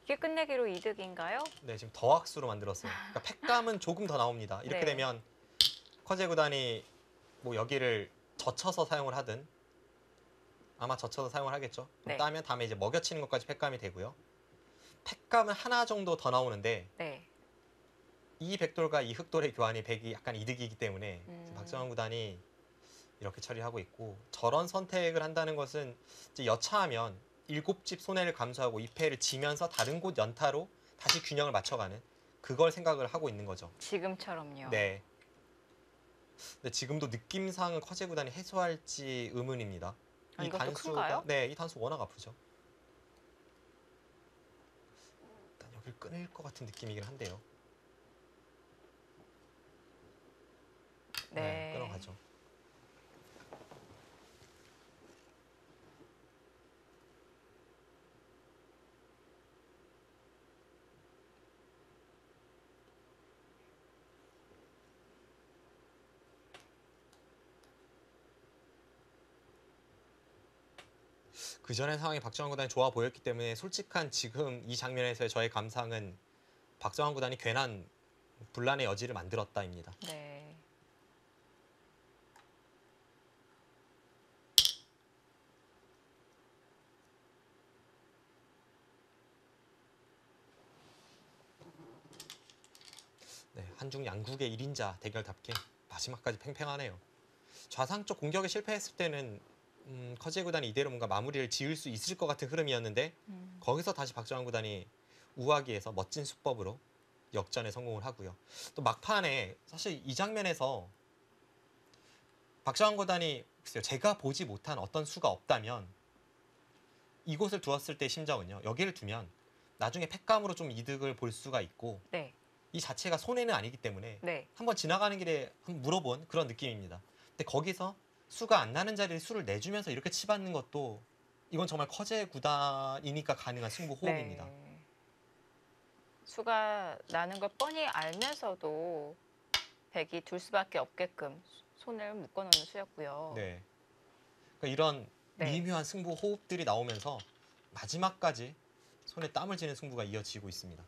이게 끝내기로 이득인가요? 네, 지금 더 악수로 만들었어요. 그러니까 팩감은 조금 더 나옵니다. 이렇게 네. 되면 커제 구단이 뭐 여기를 젖혀서 사용을 하든 아마 젖혀서 사용을 하겠죠. 네. 따면 다음에 이제 먹여치는 것까지 팩감이 되고요. 팩감은 하나 정도 더 나오는데 네. 이 백돌과 이 흑돌의 교환이 백이 약간 이득이기 때문에 지금 박정환 구단이 이렇게 처리하고 있고 저런 선택을 한다는 것은 이제 여차하면 7집 손해를 감수하고 2패를 지면서 다른 곳 연타로 다시 균형을 맞춰가는 그걸 생각을 하고 있는 거죠. 지금처럼요. 네. 근데 지금도 느낌상은 커제 구단이 해소할지 의문입니다. 이것도 큰가요? 네, 이 단수 워낙 아프죠. 일단 여기를 끊을 것 같은 느낌이긴 한데요. 네. 끊어가죠. 그 전의 상황이 박정환 구단이 좋아 보였기 때문에 솔직한 지금 이 장면에서의 저의 감상은 박정환 구단이 괜한 분란의 여지를 만들었다입니다. 네. 네, 한중 양국의 1인자 대결답게 마지막까지 팽팽하네요. 좌상 쪽 공격에 실패했을 때는 커제 구단이 이대로 뭔가 마무리를 지을 수 있을 것 같은 흐름이었는데 거기서 다시 박정환 구단이 우하기에서 멋진 수법으로 역전에 성공을 하고요. 또 막판에 사실 이 장면에서 박정환 구단이 글쎄요, 제가 보지 못한 어떤 수가 없다면 이곳을 두었을 때 심정은요. 여기를 두면 나중에 팩감으로 좀 이득을 볼 수가 있고 네. 이 자체가 손해는 아니기 때문에 네. 한번 지나가는 길에 한번 물어본 그런 느낌입니다. 근데 거기서 수가 안 나는 자리에 수를 내주면서 이렇게 치받는 것도 이건 정말 커제 구단이니까 가능한 승부 호흡입니다. 네. 수가 나는 걸 뻔히 알면서도 백이 둘 수밖에 없게끔 손을 묶어놓는 수였고요. 네. 그러니까 이런 네. 미묘한 승부 호흡들이 나오면서 마지막까지 손에 땀을 쥐는 승부가 이어지고 있습니다.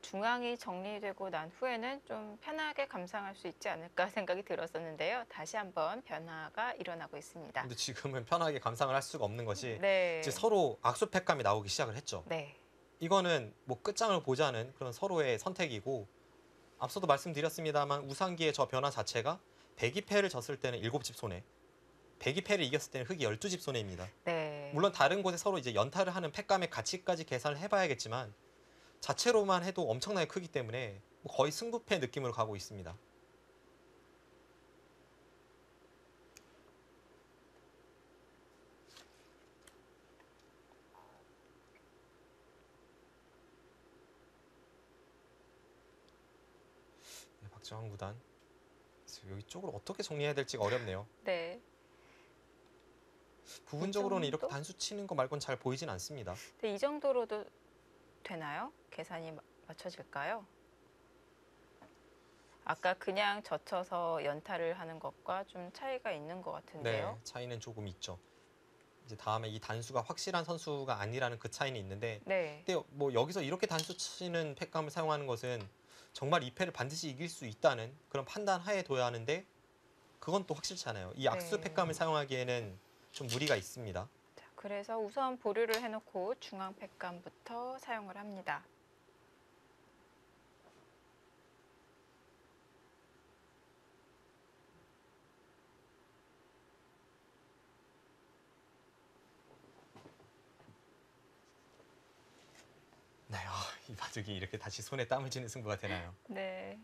중앙이 정리되고 난 후에는 좀 편하게 감상할 수 있지 않을까 생각이 들었었는데요. 다시 한번 변화가 일어나고 있습니다. 근데 지금은 편하게 감상을 할 수가 없는 것이 네. 이제 서로 악수팩감이 나오기 시작을 했죠. 네. 이거는 뭐 끝장을 보자는 그런 서로의 선택이고 앞서도 말씀드렸습니다만 우상기의 저 변화 자체가 백이 패를 졌을 때는 7집 손해, 백이 패를 이겼을 때는 흑이 12집 손해입니다. 네. 물론 다른 곳에 서로 이제 연타를 하는 팩감의 가치까지 계산을 해봐야겠지만 자체로만 해도 엄청나게 크기 때문에 뭐 거의 승부패 느낌으로 가고 있습니다. 네, 박정환 구단 여기 쪽으로 어떻게 정리해야 될지가 어렵네요. 네. 부분적으로는 이렇게 정도? 단수 치는 거 말고는 잘 보이진 않습니다. 근데 이 정도로도 되나요? 계산이 맞춰질까요? 아까 그냥 젖혀서 연타를 하는 것과 좀 차이가 있는 것 같은데요. 네, 차이는 조금 있죠. 이제 다음에 이 단수가 확실한 선수가 아니라는 그 차이는 있는데, 네. 근데 뭐 여기서 이렇게 단수 치는 팩감을 사용하는 것은 정말 이 패를 반드시 이길 수 있다는 그런 판단 하에 둬야 하는데 그건 또 확실치 않아요. 이 악수 네. 팩감을 사용하기에는 좀 무리가 있습니다. 자, 그래서 우선 보류를 해놓고 중앙 팩감부터 사용을 합니다. 네, 이 바둑이 이렇게 다시 손에 땀을 쥐는 승부가 되나요? 네.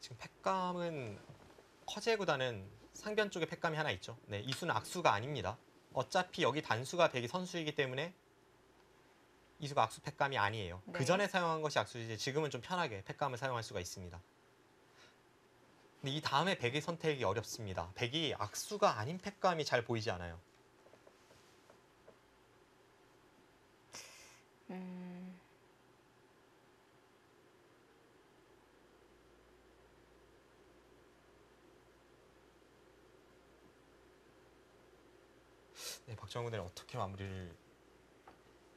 지금 팩감은 커제 구단은 상변 쪽에 팩감이 하나 있죠. 네, 이 수는 악수가 아닙니다. 어차피 여기 단수가 백이 선수이기 때문에 이 수가 악수 팩감이 아니에요. 네. 그 전에 사용한 것이 악수이지 지금은 좀 편하게 팩감을 사용할 수가 있습니다. 근데 이 다음에 백의 선택이 어렵습니다. 백이 악수가 아닌 팩감이 잘 보이지 않아요. 음, 네, 박정환 군은 어떻게 마무리를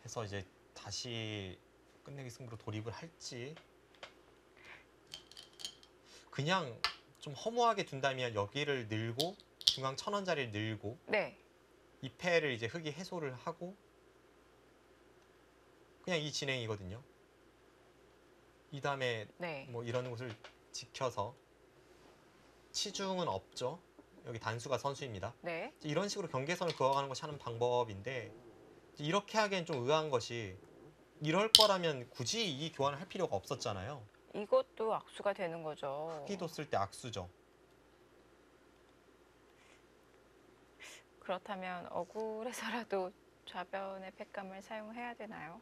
해서 이제 다시 끝내기 승부로 돌입을 할지. 그냥 좀 허무하게 둔다면 여기를 늘고 중앙 1000원짜리를 늘고 네. 이 패를 이제 흑이 해소를 하고 그냥 이 진행이거든요. 이 다음에 네. 뭐 이런 곳을 지켜서 치중은 없죠. 여기 단수가 선수입니다. 네. 이런 식으로 경계선을 그어가는 것이 하는 방법인데 이렇게 하기엔 좀 의아한 것이 이럴 거라면 굳이 이 교환을 할 필요가 없었잖아요. 이것도 악수가 되는 거죠. 흑이도 쓸 때 악수죠. 그렇다면 억울해서라도 좌변의 팩감을 사용해야 되나요?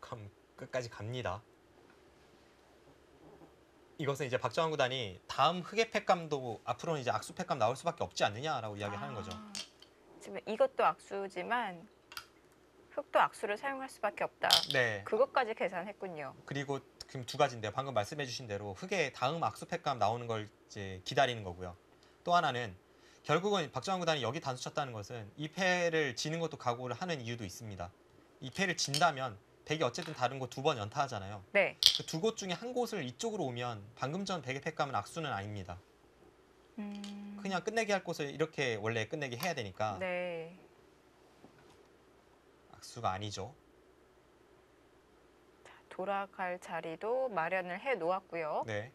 팩감 끝까지 갑니다. 이것은 이제 박정환 구단이 다음 흑의 팩감도 앞으로는 이제 악수 팩감 나올 수밖에 없지 않느냐라고 이야기하는 거죠. 지금 이것도 악수지만 흑도 악수를 사용할 수밖에 없다. 네. 그것까지 계산했군요. 그리고 지금 두 가지인데요. 방금 말씀해주신 대로 흑의 다음 악수 팩감 나오는 걸 이제 기다리는 거고요. 또 하나는 결국은 박정환 구단이 여기 단수 쳤다는 것은 이 패를 지는 것도 각오를 하는 이유도 있습니다. 이 패를 진다면 백이 어쨌든 다른 곳 두 번 연타하잖아요. 네. 그 두 곳 중에 한 곳을 이쪽으로 오면 방금 전 백의 팩감은 악수는 아닙니다. 그냥 끝내기 할 곳을 이렇게 원래 끝내기 해야 되니까 네. 악수가 아니죠. 돌아갈 자리도 마련을 해 놓았고요. 네.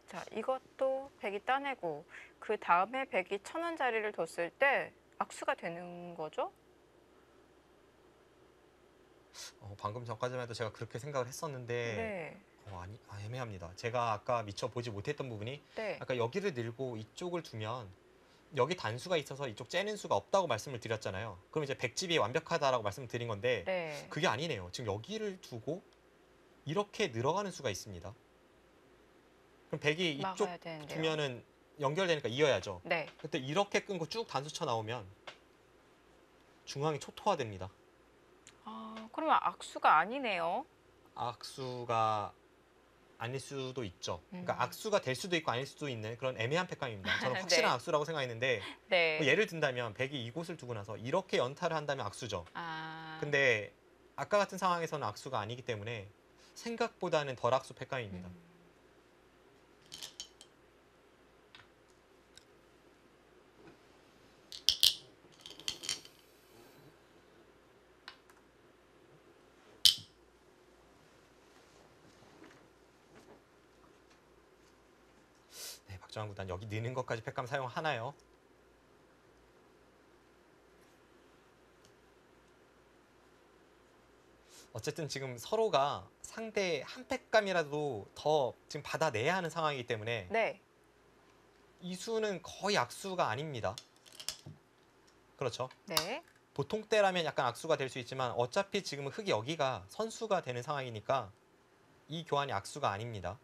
자, 이것도 백이 따내고 그 다음에 백이 1,000원 자리를 뒀을 때 악수가 되는 거죠? 방금 전까지만 해도 제가 그렇게 생각을 했었는데 네. 아니, 애매합니다. 제가 아까 미처 보지 못했던 부분이 네. 아까 여기를 늘고 이쪽을 두면 여기 단수가 있어서 이쪽 째는 수가 없다고 말씀을 드렸잖아요. 그럼 이제 백집이 완벽하다라고 말씀을 드린 건데 네. 그게 아니네요. 지금 여기를 두고 이렇게 늘어가는 수가 있습니다. 그럼 백이 이쪽 막아야 되는데요. 두면은 연결되니까 이어야죠. 네. 그때 이렇게 끊고 쭉 단수 쳐 나오면 중앙이 초토화됩니다. 아, 그러면 악수가 아니네요. 악수가 아닐 수도 있죠. 그러니까 악수가 될 수도 있고 아닐 수도 있는 그런 애매한 팩감입니다. 저는 확실한 네. 악수라고 생각했는데 네. 뭐 예를 든다면 백이 이곳을 두고 나서 이렇게 연타를 한다면 악수죠. 아. 근데 아까 같은 상황에서는 악수가 아니기 때문에 생각보다는 덜 악수 팩감입니다. 네, 박정환 구단 여기 느는 것까지 팩감 사용하나요? 어쨌든 지금 서로가 상대 한 팩감이라도 더 지금 받아내야 하는 상황이기 때문에 네. 이 수는 거의 악수가 아닙니다. 그렇죠. 네. 보통 때라면 약간 악수가 될 수 있지만 어차피 지금은 흙이 여기가 선수가 되는 상황이니까 이 교환이 악수가 아닙니다.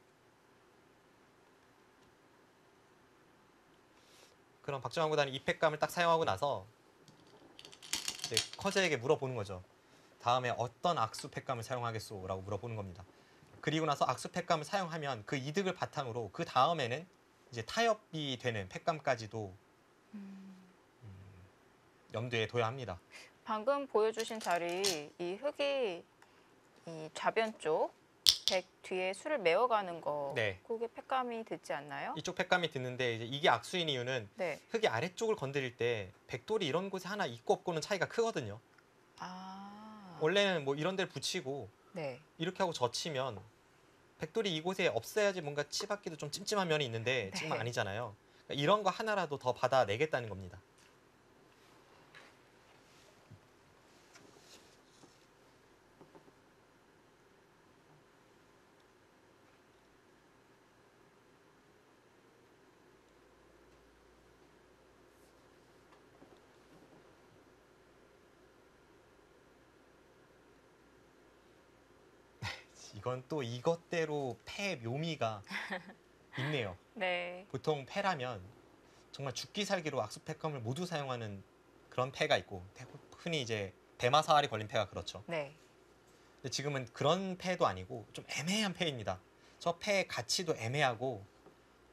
그럼 박정환 구단이 이 팩감을 딱 사용하고 나서 이제 커제에게 물어보는 거죠. 다음에 어떤 악수 팩감을 사용하겠소? 라고 물어보는 겁니다. 그리고 나서 악수 팩감을 사용하면 그 이득을 바탕으로 그 다음에는 이제 타협이 되는 팩감까지도 염두에 둬야 합니다. 방금 보여주신 자리, 이 흙이 이 좌변 쪽, 백 뒤에 수를 메어가는 거, 네. 그게 팩감이 듣지 않나요? 이쪽 팩감이 드는데 이제 이게 악수인 이유는 네. 흙이 아래쪽을 건드릴 때 백돌이 이런 곳에 하나 있고 없고는 차이가 크거든요. 아. 원래는 뭐 이런 데를 붙이고 네. 이렇게 하고 젖히면 백돌이 이곳에 없애야지 뭔가 치받기도 좀 찜찜한 면이 있는데 지금 네. 아니잖아요. 그러니까 이런 거 하나라도 더 받아내겠다는 겁니다. 이건 또 이것대로 패 묘미가 있네요. 네. 보통 패라면 정말 죽기 살기로 악수 팩감을 모두 사용하는 그런 패가 있고 흔히 이제 대마사활이 걸린 패가 그렇죠. 네. 근데 지금은 그런 패도 아니고 좀 애매한 패입니다. 저 패의 가치도 애매하고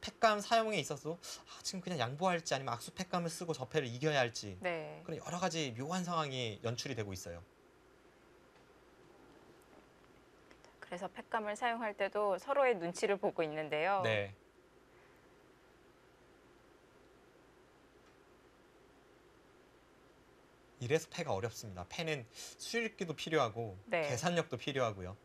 팩감 사용에 있어서 지금 그냥 양보할지 아니면 악수 팩감을 쓰고 저 패를 이겨야 할지 네. 그런 여러 가지 묘한 상황이 연출이 되고 있어요. 그래서 팩감을 사용할 때도 서로의 눈치를 보고 있는데요. 네. 이래서 패가 어렵습니다. 패는 수읽기도 필요하고 네. 계산력도 필요하고요.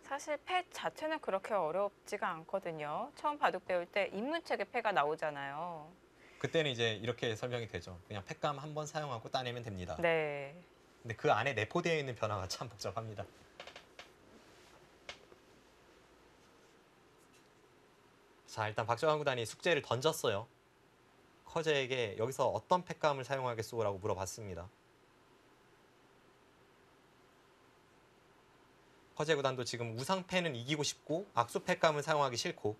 사실 패 자체는 그렇게 어렵지가 않거든요. 처음 바둑 배울 때 입문책에 패가 나오잖아요. 그때는 이제 이렇게 설명이 되죠. 그냥 팩감 한 번 사용하고 따내면 됩니다. 네. 근데 그 안에 내포되어 있는 변화가 참 복잡합니다. 자, 일단 박정환 구단이 숙제를 던졌어요. 커제에게 여기서 어떤 팩감을 사용하겠소라고 물어봤습니다. 커제 구단도 지금 우상패는 이기고 싶고 악수 팩감을 사용하기 싫고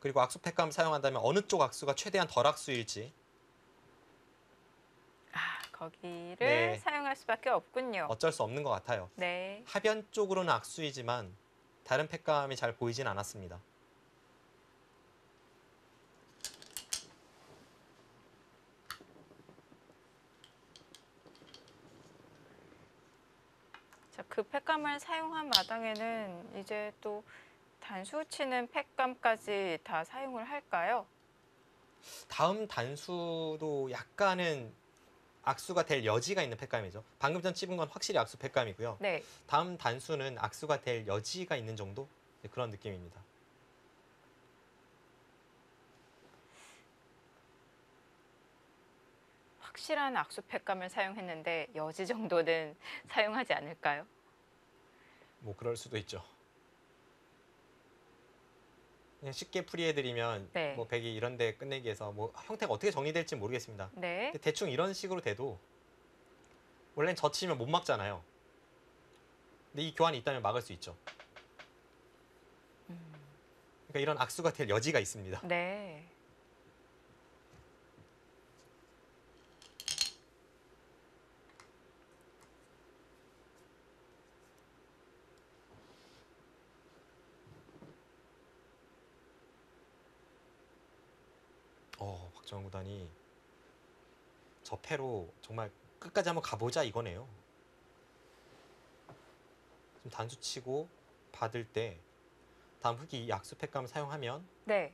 그리고 악수 팩감을 사용한다면 어느 쪽 악수가 최대한 덜 악수일지 거기를 네. 사용할 수밖에 없군요. 어쩔 수 없는 것 같아요. 네. 하변 쪽으로는 악수이지만 다른 팩감이 잘 보이진 않았습니다. 그 팩감을 사용한 마당에는 이제 또 단수 치는 팩감까지 다 사용을 할까요? 다음 단수도 약간은 악수가 될 여지가 있는 팩감이죠. 방금 전 찝은 건 확실히 악수 팩감이고요. 네. 다음 단수는 악수가 될 여지가 있는 정도? 네, 그런 느낌입니다. 확실한 악수 팩감을 사용했는데 여지 정도는 사용하지 않을까요? 뭐 그럴 수도 있죠. 그냥 쉽게 풀이해드리면 네. 뭐 백이 이런 데 끝내기 위해서 뭐 형태가 어떻게 정리될지 모르겠습니다. 네. 근데 대충 이런 식으로 돼도 원래는 젖히면 못 막잖아요. 근데 이 교환이 있다면 막을 수 있죠. 그러니까 이런 악수가 될 여지가 있습니다. 네. 박정환 구단이 저 패로 정말 끝까지 한번 가보자 이거네요. 지금 단수 치고 받을 때 다음 흑이 이 악수 팩감을 사용하면 네.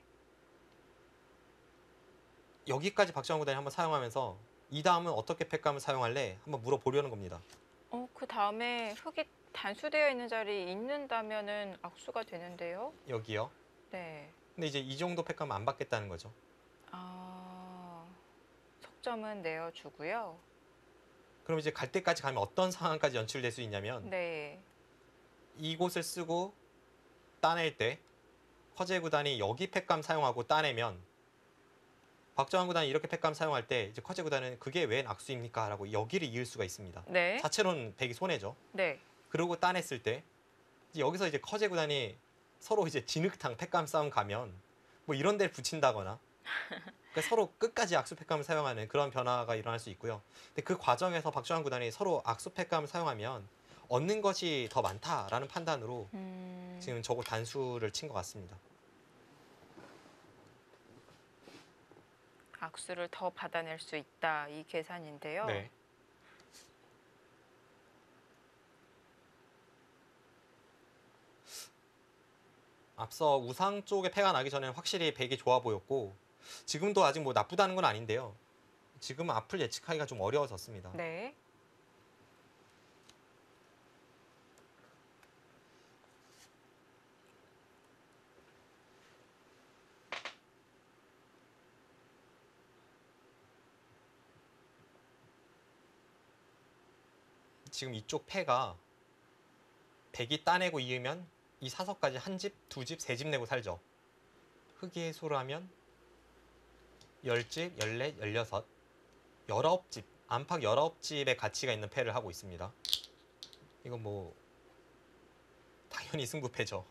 여기까지 박정환 구단이 한번 사용하면서 이 다음은 어떻게 팩감을 사용할래? 한번 물어보려는 겁니다. 그 다음에 흙이 단수되어 있는 자리에 있는다면은 악수가 되는데요. 여기요. 네. 근데 이제 이 정도 팩감은 안 받겠다는 거죠. 석점은 내어주고요. 그럼 이제 갈 때까지 가면 어떤 상황까지 연출될 수 있냐면 네. 이곳을 쓰고 따낼 때 허재 구단이 여기 팩감 사용하고 따내면 박정환 구단이 이렇게 팩감 사용할 때 이제 허재 구단은 그게 웬 악수입니까? 라고 여기를 이을 수가 있습니다. 네. 자체로는 백이 손해죠. 네. 그러고 따냈을 때 이제 여기서 이제 허재 구단이 서로 이제 진흙탕 팩감 싸움 가면 뭐 이런 데를 붙인다거나 그러니까 서로 끝까지 악수 팩감을 사용하는 그런 변화가 일어날 수 있고요. 근데 그 과정에서 박정환 구단이 서로 악수 팩감을 사용하면 얻는 것이 더 많다라는 판단으로 지금 저거 단수를 친 것 같습니다. 악수를 더 받아낼 수 있다 이 계산인데요. 네. 앞서 우상 쪽에 패가 나기 전에는 확실히 백이 좋아 보였고 지금도 아직 뭐 나쁘다는 건 아닌데요. 지금은 앞을 예측하기가 좀 어려워졌습니다. 네. 지금 이쪽 패가 백이 따내고 이으면 이 사석까지 한 집, 두 집, 세 집 내고 살죠. 흑이 해소를 하면 10집, 14, 16, 19집, 안팎 19집의 가치가 있는 패를 하고 있습니다. 이건 뭐 당연히 승부패죠.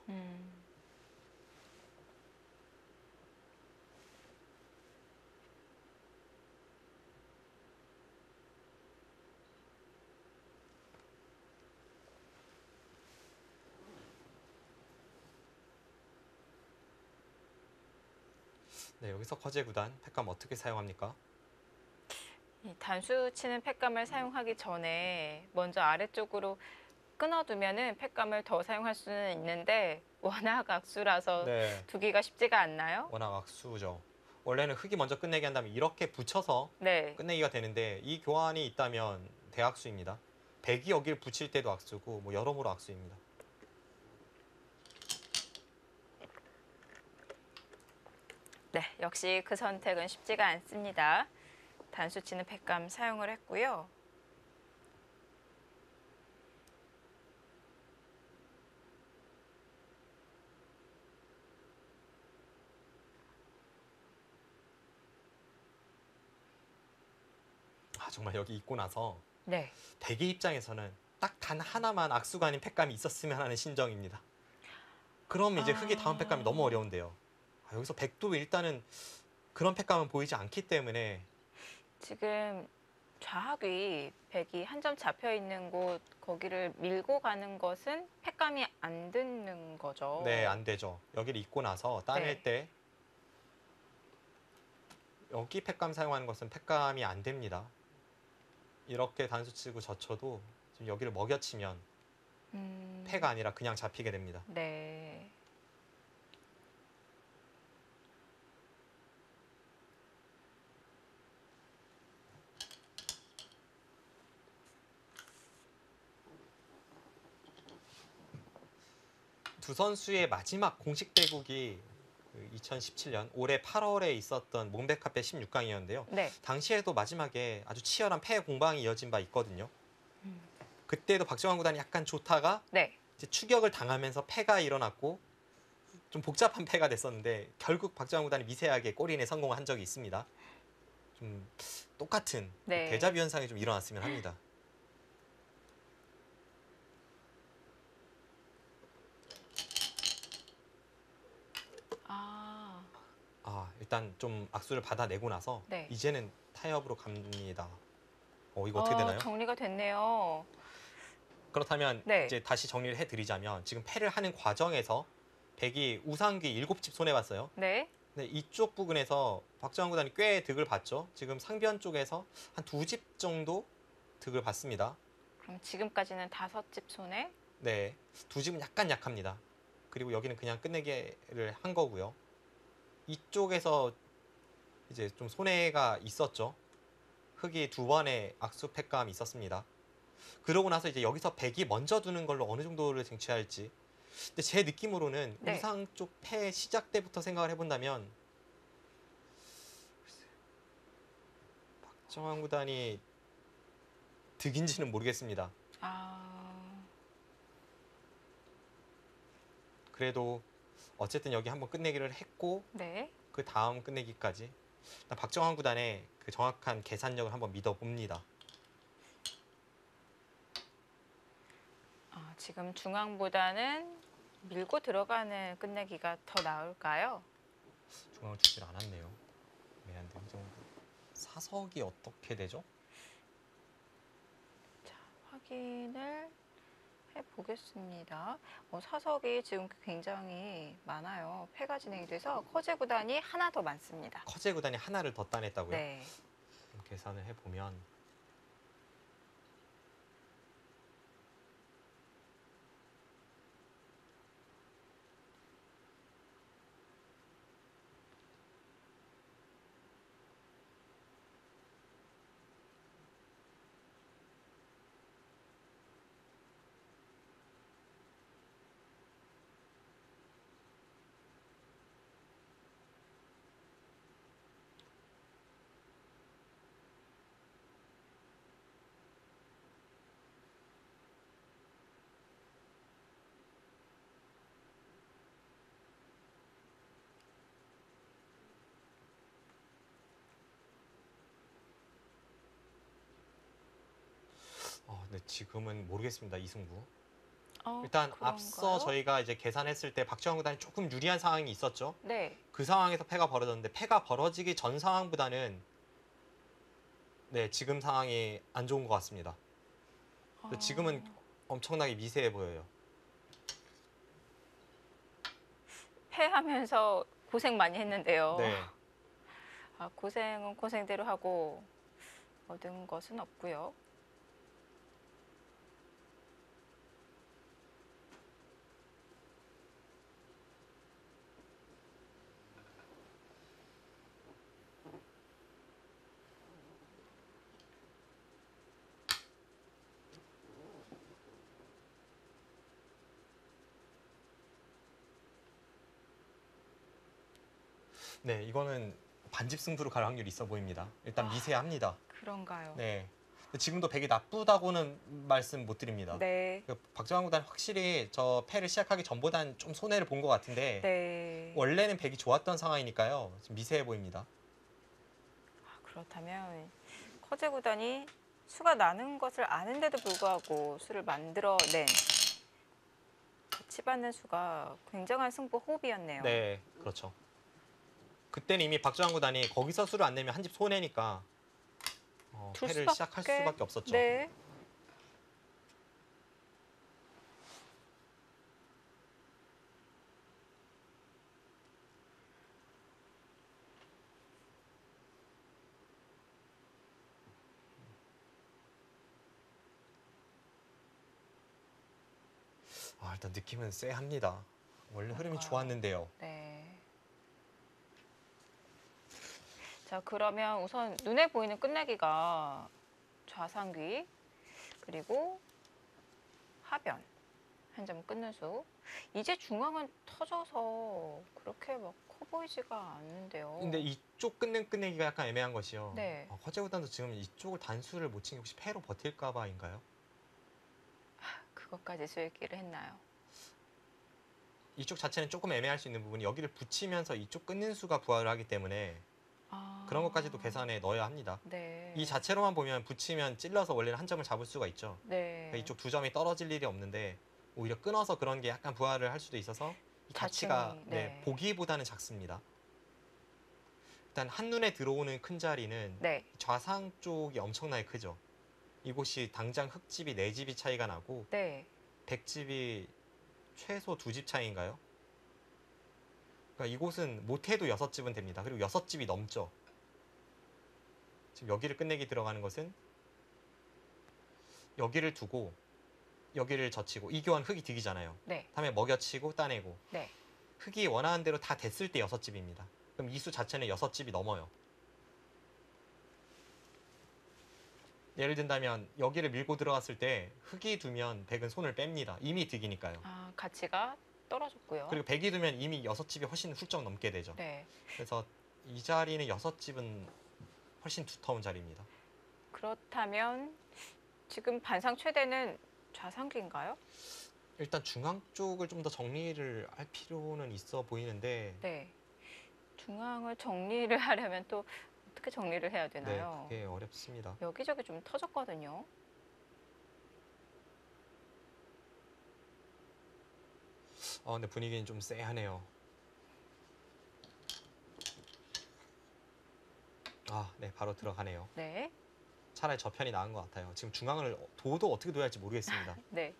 네, 여기서 커제 구단 팩감 어떻게 사용합니까? 이 단수 치는 팩감을 사용하기 전에 먼저 아래쪽으로 끊어두면은 팩감을 더 사용할 수는 있는데 워낙 악수라서 네, 두기가 쉽지가 않나요? 워낙 악수죠. 원래는 흑이 먼저 끝내게 한 다음에 이렇게 붙여서 네. 끝내기가 되는데 이 교환이 있다면 대악수입니다. 백이 여기를 붙일 때도 악수고 뭐 여러모로 악수입니다. 네, 역시 그 선택은 쉽지가 않습니다. 단수 치는 팩감 사용을 했고요. 정말 여기 있고 나서 네. 백의 입장에서는 딱 단 하나만 악수가 아닌 팩감이 있었으면 하는 심정입니다. 그럼 이제 흑의 다음 팩감이 너무 어려운데요. 여기서 백도 일단은 그런 팩감은 보이지 않기 때문에 지금 좌학위 백이 한 점 잡혀 있는 곳 거기를 밀고 가는 것은 팩감이 안 듣는 거죠. 네, 안 되죠. 여기를 입고 나서 따낼 네. 때 여기 팩감 사용하는 것은 팩감이 안 됩니다. 이렇게 단수 치고 젖혀도 지금 여기를 먹여치면 패가 아니라 그냥 잡히게 됩니다. 네. 두 선수의 마지막 공식 대국이 2017년 올해 8월에 있었던 몽베카페 16강이었는데요. 네. 당시에도 마지막에 아주 치열한 패 공방이 이어진 바 있거든요. 음. 그때도 박정환 구단이 약간 좋다가 네. 이제 추격을 당하면서 패가 일어났고 좀 복잡한 패가 됐었는데 결국 박정환 구단이 미세하게 골인에 성공한 적이 있습니다. 좀 똑같은 네. 데자뷰 현상이 좀 일어났으면 합니다. 아, 일단 좀 악수를 받아내고 나서 네. 이제는 타협으로 갑니다. 이거 어떻게 되나요? 정리가 됐네요. 그렇다면 네. 이제 다시 정리를 해드리자면 지금 패를 하는 과정에서 백이 우상귀 7집 손해봤어요. 네. 근데 이쪽 부근에서 박정환 구단이 꽤 득을 봤죠. 지금 상변 쪽에서 한 2집 정도 득을 봤습니다. 그럼 지금까지는 5집 손에. 네, 2집은 약간 약합니다. 그리고 여기는 그냥 끝내기를 한 거고요. 이쪽에서 이제 좀 손해가 있었죠. 흑이 2번의 악수 패감이 있었습니다. 그러고 나서 이제 여기서 백이 먼저 두는 걸로 어느 정도를 쟁취할지. 근데 제 느낌으로는 네. 우상 쪽 패 시작 때부터 생각을 해본다면 박정환 구단이 득인지는 모르겠습니다. 아, 그래도 어쨌든 여기 한번 끝내기를 했고 네. 그 다음 끝내기까지 박정환 구단의 그 정확한 계산력을 한번 믿어봅니다. 지금 중앙보다는 밀고 들어가는 끝내기가 더 나을까요? 중앙을 주질 않았네요. 애매한데 이 정도. 사석이 어떻게 되죠? 자, 확인을 해보겠습니다. 사석이 지금 굉장히 많아요. 패가 진행이 돼서 커제 구단이 하나 더 많습니다. 커제 구단이 하나를 더 따냈다고요? 네. 계산을 해보면 네, 지금은 모르겠습니다. 이승부. 일단 그런가요? 앞서 저희가 이제 계산했을 때 박정환 구단이 조금 유리한 상황이 있었죠. 네. 그 상황에서 패가 벌어졌는데 패가 벌어지기 전 상황보다는 네, 지금 상황이 안 좋은 것 같습니다. 근데 지금은 엄청나게 미세해 보여요. 패하면서 고생 많이 했는데요. 네. 고생은 고생대로 하고 얻은 것은 없고요. 네, 이거는 반집 승부로 갈 확률이 있어 보입니다. 일단 미세합니다. 그런가요? 네. 근데 지금도 백이 나쁘다고는 말씀 못 드립니다. 네. 박정환 구단 확실히 저 패를 시작하기 전보단 좀 손해를 본 것 같은데 네. 원래는 백이 좋았던 상황이니까요. 좀 미세해 보입니다. 그렇다면 커제 구단이 수가 나는 것을 아는데도 불구하고 수를 만들어낸 치받는 수가 굉장한 승부 호흡이었네요. 네, 그렇죠. 그때는 이미 박정환 구단이 거기서 수를 안 내면 한 집 손해니까 둘 패를 수밖에- 시작할 수밖에 없었죠. 네. 일단 느낌은 쎄합니다. 원래 흐름이 그러니까요. 좋았는데요. 네. 자, 그러면 우선 눈에 보이는 끝내기가 좌상귀, 그리고 하변, 한 점 끊는 수. 이제 중앙은 터져서 그렇게 막 커 보이지가 않는데요. 근데 이쪽 끝내기가 약간 애매한 것이요. 네. 허재구단도 지금 이쪽을 단수를 못 친 게 혹시 패로 버틸까 봐인가요? 그것까지 수익기를 했나요? 이쪽 자체는 조금 애매할 수 있는 부분이 여기를 붙이면서 이쪽 끊는 수가 부활을 하기 때문에 아, 그런 것까지도 계산에 넣어야 합니다. 네. 이 자체로만 보면 붙이면 찔러서 원래는 한 점을 잡을 수가 있죠. 네. 그러니까 이쪽 두 점이 떨어질 일이 없는데 오히려 끊어서 그런 게 약간 부활을 할 수도 있어서 이 가치가 자충이, 네. 보기보다는 작습니다. 일단 한눈에 들어오는 큰 자리는 네. 좌상 쪽이 엄청나게 크죠. 이곳이 당장 흙집이 4집이 차이가 나고 네. 백집이 최소 2집 차이인가요? 그러니까 이곳은 못해도 6집은 됩니다. 그리고 6집이 넘죠. 지금 여기를 끝내기 들어가는 것은 여기를 두고 여기를 젖히고 이 교환 흙이 득이잖아요. 네. 다음에 먹여치고 따내고 네. 흙이 원하는 대로 다 됐을 때 6집입니다. 그럼 이 수 자체는 6집이 넘어요. 예를 든다면 여기를 밀고 들어갔을 때 흙이 두면 백은 손을 뺍니다. 이미 득이니까요. 아, 가치가 떨어졌고요. 그리고 백이 두면 이미 6집이 훨씬 훌쩍 넘게 되죠. 네. 그래서 이 자리는 6집은 훨씬 두터운 자리입니다. 그렇다면 지금 반상 최대는 좌상귀인가요? 일단 중앙 쪽을 좀 더 정리를 할 필요는 있어 보이는데 네. 중앙을 정리를 하려면 또 어떻게 정리를 해야 네, 되나요? 그게 어렵습니다. 여기저기 좀 터졌거든요. 근데 분위기는 좀 쎄하네요. 네, 바로 들어가네요. 네. 차라리 저 편이 나은 것 같아요. 지금 중앙을 도도 어떻게 둬야 할지 모르겠습니다. 네.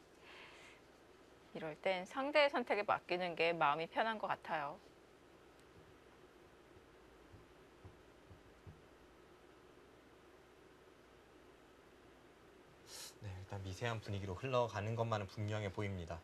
이럴 땐 상대의 선택에 맡기는 게 마음이 편한 것 같아요. 네, 일단 미세한 분위기로 흘러가는 것만은 분명해 보입니다.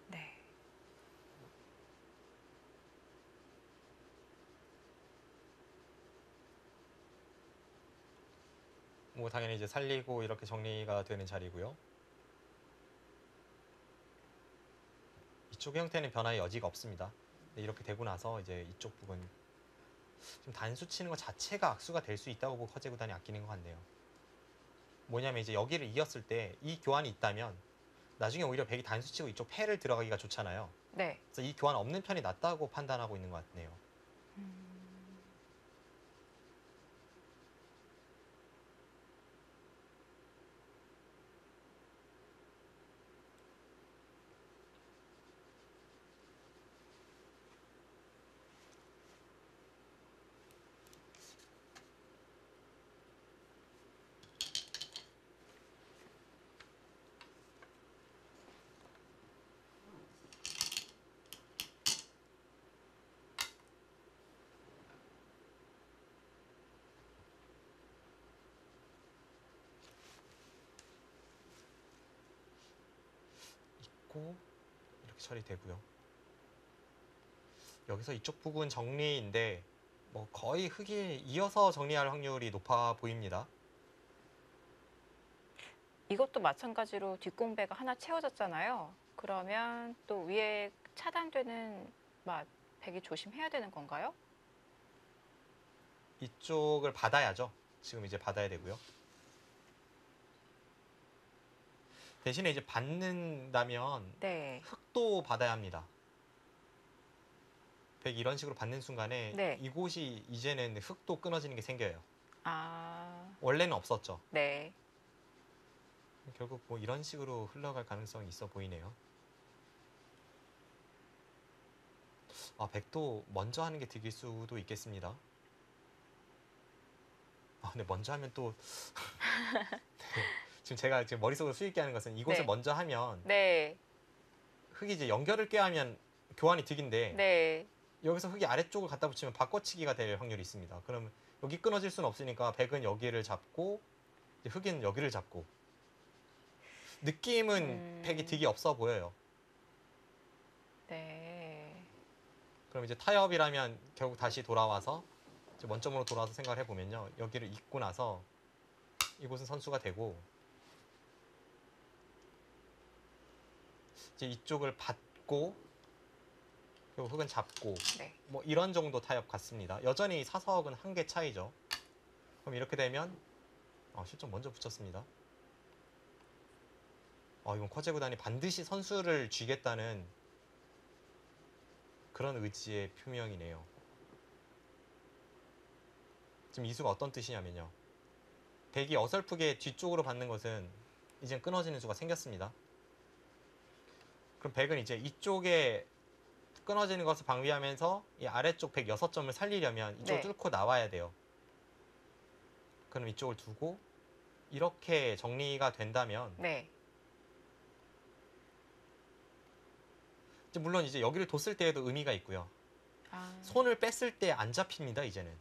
네. 뭐 당연히 이제 살리고 이렇게 정리가 되는 자리고요. 이쪽 형태는 변화의 여지가 없습니다. 근데 이렇게 되고 나서 이제 이쪽 부분 좀 단수 치는 것 자체가 악수가 될 수 있다고 보고 허재 구단이 아끼는 것 같네요. 뭐냐면 이제 여기를 이었을 때 이 교환이 있다면 나중에 오히려 백이 단수 치고 이쪽 패를 들어가기가 좋잖아요. 네. 그래서 이 교환 없는 편이 낫다고 판단하고 있는 것 같네요. 있고 이렇게 처리되고요. 여기서 이쪽 부분 정리인데 뭐 거의 흙이 이어서 정리할 확률이 높아 보입니다. 이것도 마찬가지로 뒷공배가 하나 채워졌잖아요. 그러면 또 위에 차단되는 백이 조심해야 되는 건가요? 이쪽을 받아야죠. 지금 이제 받아야 되고요. 대신에 이제 받는다면 네. 흙도 받아야 합니다. 백이 이런 식으로 받는 순간에 네. 이곳이 이제는 흙도 끊어지는 게 생겨요. 아, 원래는 없었죠. 네. 결국 뭐 이런 식으로 흘러갈 가능성이 있어 보이네요. 백도 먼저 하는 게 득일 수도 있겠습니다. 근데 먼저 하면 또 네, 지금 제가 지금 머릿속으로 수있게 하는 것은 이곳을 네. 먼저 하면 네. 흙이 이제 연결을 꾀하면 교환이 득인데 네. 여기서 흙이 아래쪽을 갖다 붙이면 바꿔치기가 될 확률이 있습니다. 그럼 여기 끊어질 수는 없으니까 백은 여기를 잡고 이제 흙은 여기를 잡고 느낌은 백이 득이 없어 보여요. 네. 그럼 이제 타협이라면 결국 다시 돌아와서 이제 원점으로 돌아와서 생각을 해보면요. 여기를 잇고 나서 이곳은 선수가 되고 이제 이쪽을 받고 그리고 흙은 잡고 네. 뭐 이런 정도 타협 같습니다. 여전히 사서억은 한 개 차이죠. 그럼 이렇게 되면 실점 먼저 붙였습니다. 이건 커제 구단이 반드시 선수를 쥐겠다는 그런 의지의 표명이네요. 지금 이 수가 어떤 뜻이냐면요. 백이 어설프게 뒤쪽으로 받는 것은 이제 끊어지는 수가 생겼습니다. 그럼 백은 이제 이쪽에 끊어지는 것을 방비하면서 이 아래쪽 106점을 살리려면 이쪽을 네. 뚫고 나와야 돼요. 그럼 이쪽을 두고 이렇게 정리가 된다면 네. 이제 물론 이제 여기를 뒀을 때에도 의미가 있고요. 아. 손을 뺐을 때 안 잡힙니다. 이제는.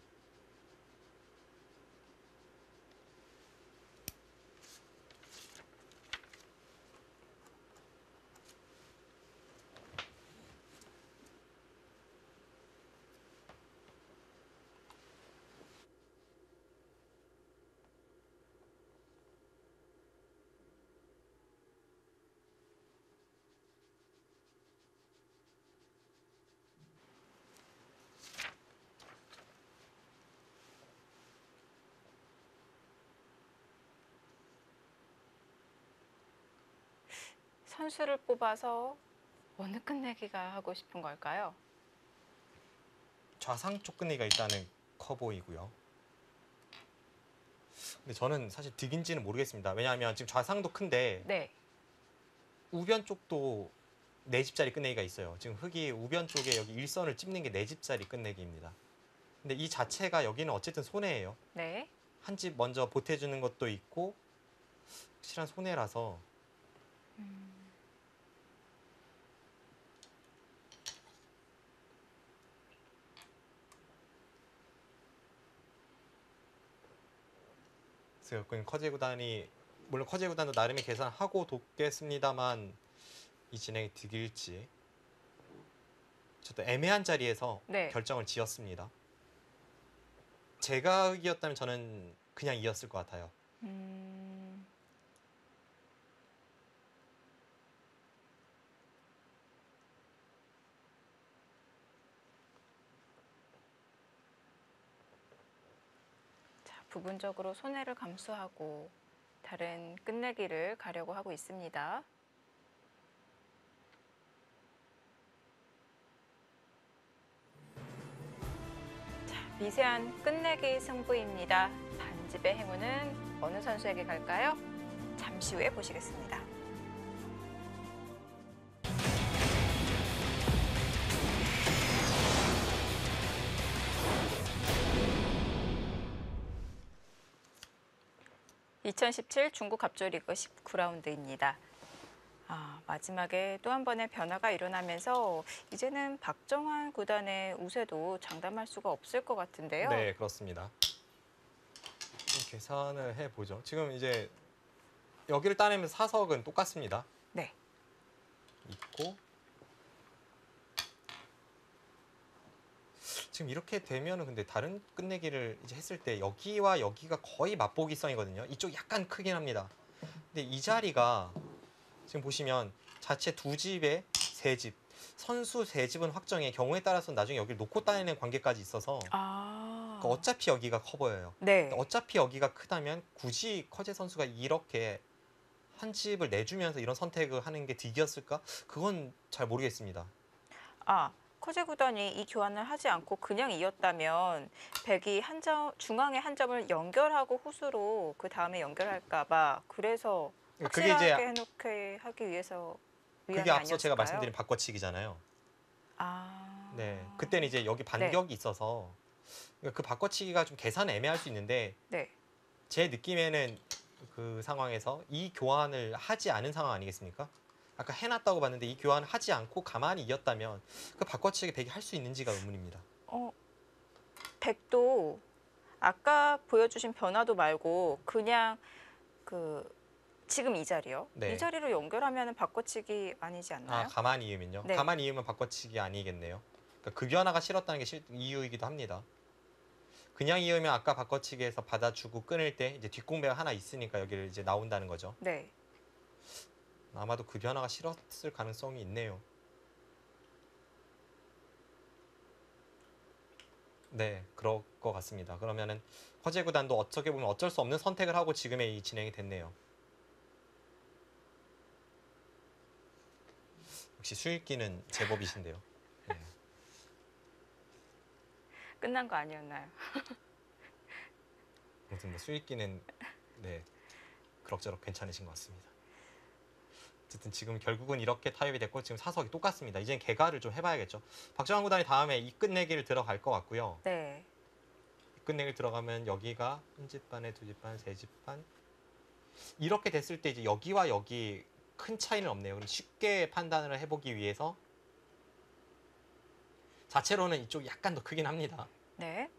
선수를 뽑아서 어느 끝내기가 하고 싶은 걸까요? 좌상 쪽 끝내기가 일단은 커 보이고요. 근데 저는 사실 득인지는 모르겠습니다. 왜냐하면 지금 좌상도 큰데 네. 우변 쪽도 4집짜리 끝내기가 있어요. 지금 흙이 우변 쪽에 여기 일선을 찝는 게 4집짜리 끝내기입니다. 근데 이 자체가 여기는 어쨌든 손해예요. 네. 한 집 먼저 보태주는 것도 있고 확실한 손해라서 그래서 커제 구단이 물론 커제 구단도 나름의 계산하고 돕겠습니다만 이 진행이 득일지 저도 애매한 자리에서 네. 결정을 지었습니다. 제가 흙이었다면 저는 그냥 이었을 것 같아요. 자, 부분적으로 손해를 감수하고 다른 끝내기를 가려고 하고 있습니다. 자, 미세한 끝내기 승부입니다. 반집의 행운은 어느 선수에게 갈까요? 잠시 후에 보시겠습니다. (2017) 중국 갑조리그 19라운드입니다. 마지막에 또 한 번의 변화가 일어나면서 이제는 박정환 구단의 우세도 장담할 수가 없을 것 같은데요. 네, 그렇습니다. 계산을 해보죠. 지금 이제 여기를 따내면 사석은 똑같습니다. 네. 있고 지금 이렇게 되면은 근데 다른 끝내기를 이제 했을 때 여기와 여기가 거의 맛보기성이거든요. 이쪽 약간 크긴 합니다. 근데 이 자리가 지금 보시면 자체 2집에 3집, 선수 3집은 확정의 경우에 따라서 나중에 여기를 놓고 따내는 관계까지 있어서 그러니까 어차피 여기가 커 보여요. 네. 어차피 여기가 크다면 굳이 커제 선수가 이렇게 한 집을 내주면서 이런 선택을 하는 게 득이었을까? 그건 잘 모르겠습니다. 커제 구단이 이 교환을 하지 않고 그냥 이었다면 백이 중앙에 한 점을 연결하고 후수로 그 다음에 연결할까 봐 그래서 그게 확실하게 이제 해놓게 하기 위해서 위함이 그게 앞서 제가 아니었을까요? 말씀드린 바꿔치기잖아요. 아, 네, 그때는 이제 여기 반격이 있어서 그러니까 그 바꿔치기가 좀 계산은 애매할 수 있는데 네. 제 느낌에는 그 상황에서 이 교환을 하지 않은 상황 아니겠습니까? 아까 해놨다고 봤는데 이 교환을 하지 않고 가만히 이었다면 그 바꿔치기 백이 할 수 있는지가 의문입니다. 백도 아까 보여주신 변화도 말고 그냥 그 지금 이 자리요. 네. 이 자리로 연결하면 바꿔치기 아니지 않나요? 아, 가만히 이으면요? 네. 가만히 이으면 바꿔치기 아니겠네요. 그러니까 그 변화가 싫었다는 게 이유이기도 합니다. 그냥 이으면 아까 바꿔치기에서 받아주고 끊을 때 이제 뒷공배가 하나 있으니까 여기를 이제 나온다는 거죠. 네. 아마도 그 변화가 싫었을 가능성이 있네요. 네, 그럴 것 같습니다. 그러면은 허재 구단도 어떻게 보면 어쩔 수 없는 선택을 하고 지금의 이 진행이 됐네요. 역시 수익기는 제법이신데요. 네. 끝난 거 아니었나요? 아무튼 뭐 수익기는 네, 그럭저럭 괜찮으신 것 같습니다. 어쨌든 지금 결국은 이렇게 타협이 됐고 지금 사석이 똑같습니다. 이젠 개가를 좀 해봐야겠죠. 박정환 구단이 다음에 이 끝내기를 들어갈 것 같고요. 네. 이 끝내기를 들어가면 여기가 한 집반에 두 집반, 세 집반 이렇게 됐을 때 이제 여기와 여기 큰 차이는 없네요. 그럼 쉽게 판단을 해보기 위해서 자체로는 이쪽이 약간 더 크긴 합니다. 네.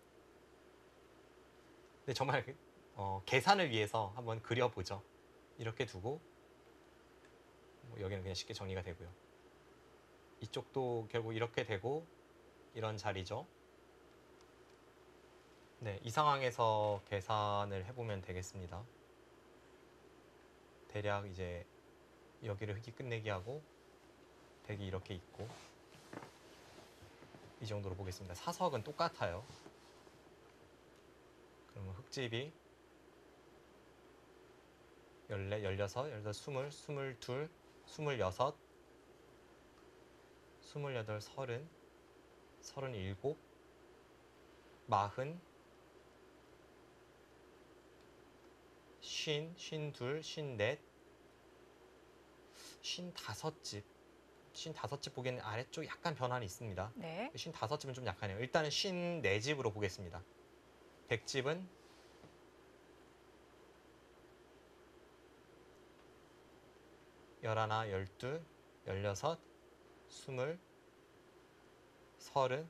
근데 정말 계산을 위해서 한번 그려보죠. 이렇게 두고 뭐 여기는 그냥 쉽게 정리가 되고요. 이쪽도 결국 이렇게 되고 이런 자리죠. 네, 이 상황에서 계산을 해보면 되겠습니다. 대략 이제 여기를 흙이 끝내기 하고 백이 이렇게 있고 이 정도로 보겠습니다. 사석은 똑같아요. 그러면 흙집이 14, 16, 18, 20, 22, 26, 28, 30, 37, 40, 50, 52, 54, 55집. 55집 보기에는 아래쪽 약간 변화는 있습니다. 네. 55집은 좀 약하네요. 일단은 54집으로 보겠습니다. 100집은 11, 12, 16, 20, 30, 42, 44,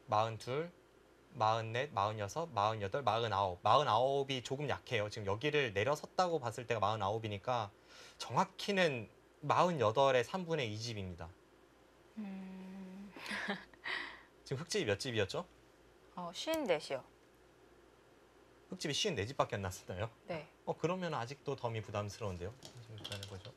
46, 48, 49. 49이 조금 약해요. 지금 여기를 내려섰다고 봤을 때가 49이니까 정확히는 48의 3분의 2집입니다. 지금 흙집이 몇 집이었죠? 54시요. 흙집이 54집밖에 안 났었나요? 네. 그러면 아직도 덤이 부담스러운데요. 지금 이렇게 하는 거죠.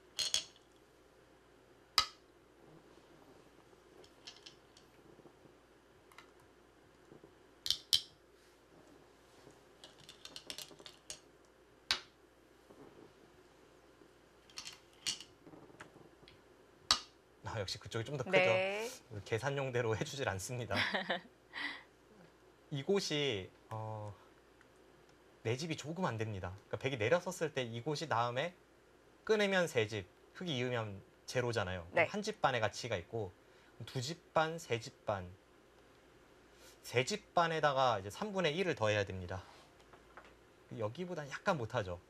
역시 그쪽이 좀 더 크죠. 네. 계산용대로 해주질 않습니다. 이곳이 네 집이 조금 안 됩니다. 그러니까 백이 내려섰을 때 이곳이 다음에 끊으면 세 집, 흙이 이으면 제로잖아요. 네. 한 집 반의 가치가 있고 두 집 반, 세 집 반, 세 집 반에다가 이제 3분의 1을 더해야 됩니다. 여기보다 약간 못하죠.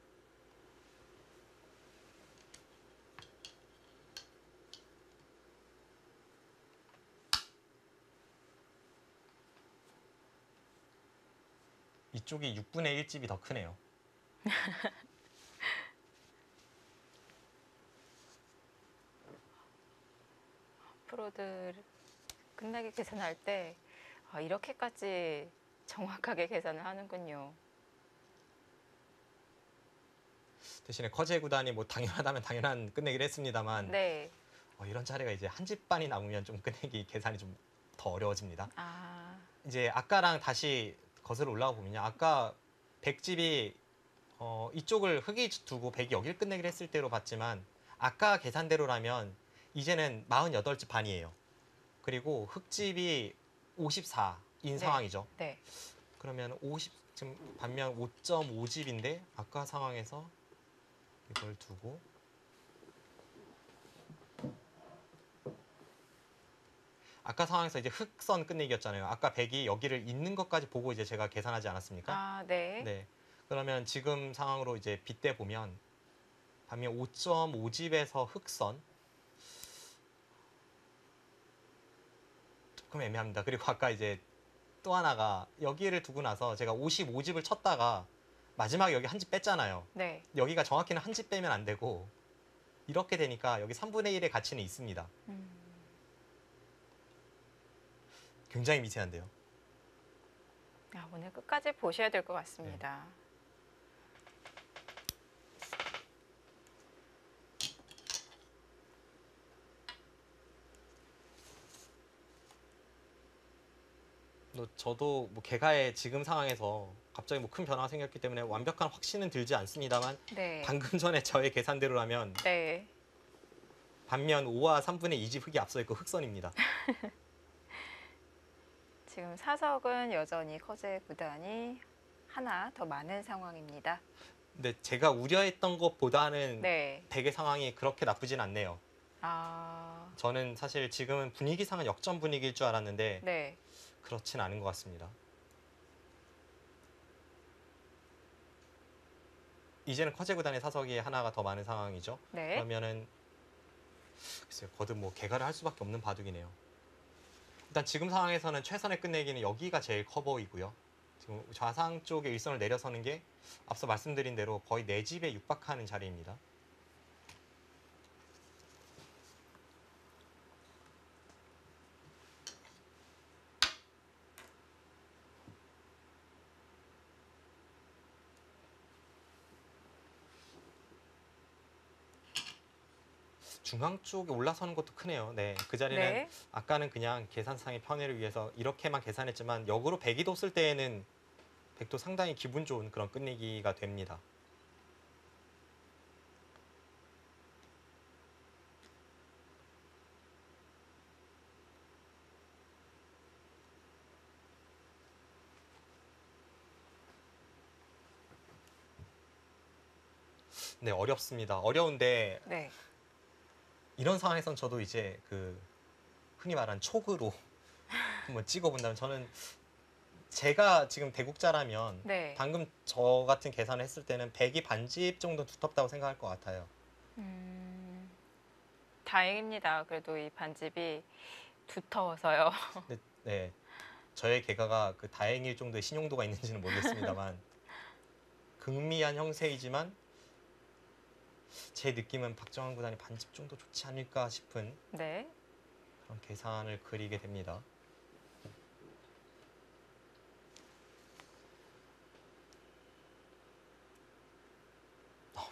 이쪽이 6분의 1집이 더 크네요. 프로들 끝나기 계산할 때 이렇게까지 정확하게 계산을 하는군요. 대신에 커제 구단이 뭐 당연하다면 당연한 끝내기를 했습니다만 네. 이런 자리가 이제 한 집 반이 남으면 좀 끝내기 계산이 좀 더 어려워집니다. 이제 아까랑 다시 거슬러 올라가 보면요. 아까 100집이 이쪽을 흙이 두고 100이 여길 끝내기를 했을 때로 봤지만 아까 계산대로라면 이제는 48집 반이에요. 그리고 흙집이 54인 네. 상황이죠. 네. 그러면 50 지금 반면 5.5집인데 아까 상황에서 이걸 두고 아까 상황에서 이제 흑선 끝내기였잖아요. 아까 백이 여기를 있는 것까지 보고 이제 제가 계산하지 않았습니까? 아, 네. 네. 그러면 지금 상황으로 이제 빗대 보면 반면 5.5집에서 흑선 조금 애매합니다. 그리고 아까 이제 또 하나가 여기를 두고 나서 제가 55집을 쳤다가 마지막에 여기 한 집 뺐잖아요. 네. 여기가 정확히는 한 집 빼면 안 되고 이렇게 되니까 여기 3분의 1의 가치는 있습니다. 굉장히 미세한데요. 아, 오늘 끝까지 보셔야 될 것 같습니다. 저도 뭐 개가의 지금 상황에서 갑자기 뭐 큰 변화가 생겼기 때문에 완벽한 확신은 들지 않습니다만 네. 방금 전에 저의 계산대로라면 네. 반면 5와 3분의 2집 흑이 앞서 있고 흑선입니다. 지금 사석은 여전히 커제 구단이 하나 더 많은 상황입니다. 근데 제가 우려했던 것보다는 네. 백의 상황이 그렇게 나쁘진 않네요. 아, 저는 사실 지금은 분위기상은 역전 분위기일 줄 알았는데 네. 그렇진 않은 것 같습니다. 이제는 커제 구단의 사석이 하나가 더 많은 상황이죠. 네. 그러면은 글쎄요, 거듭 뭐 개가를 할 수밖에 없는 바둑이네요. 일단 지금 상황에서는 최선의 끝내기는 여기가 제일 커 보이고요. 지금 좌상 쪽에 일선을 내려서는 게 앞서 말씀드린 대로 거의 내 집에 육박하는 자리입니다. 중앙 쪽에 올라서는 것도 크네요. 네, 그 자리는 네. 아까는 그냥 계산상의 편의를 위해서 이렇게만 계산했지만 역으로 백이 뒀을 때에는 백도 상당히 기분 좋은 그런 끝내기가 됩니다. 네, 어렵습니다. 어려운데 네. 이런 상황에선 저도 이제 그 흔히 말하는 촉으로 한번 찍어본다면 저는 제가 지금 대국자라면 네. 방금 저 같은 계산을 했을 때는 백이 반집 정도 두텁다고 생각할 것 같아요. 다행입니다. 그래도 이 반집이 두터워서요. 근데 네, 저의 개가가 그 다행일 정도의 신용도가 있는지는 모르겠습니다만 극미한 형세이지만 제 느낌은 박정환 구단이 반집 정도 좋지 않을까 싶은 네. 그런 계산을 그리게 됩니다.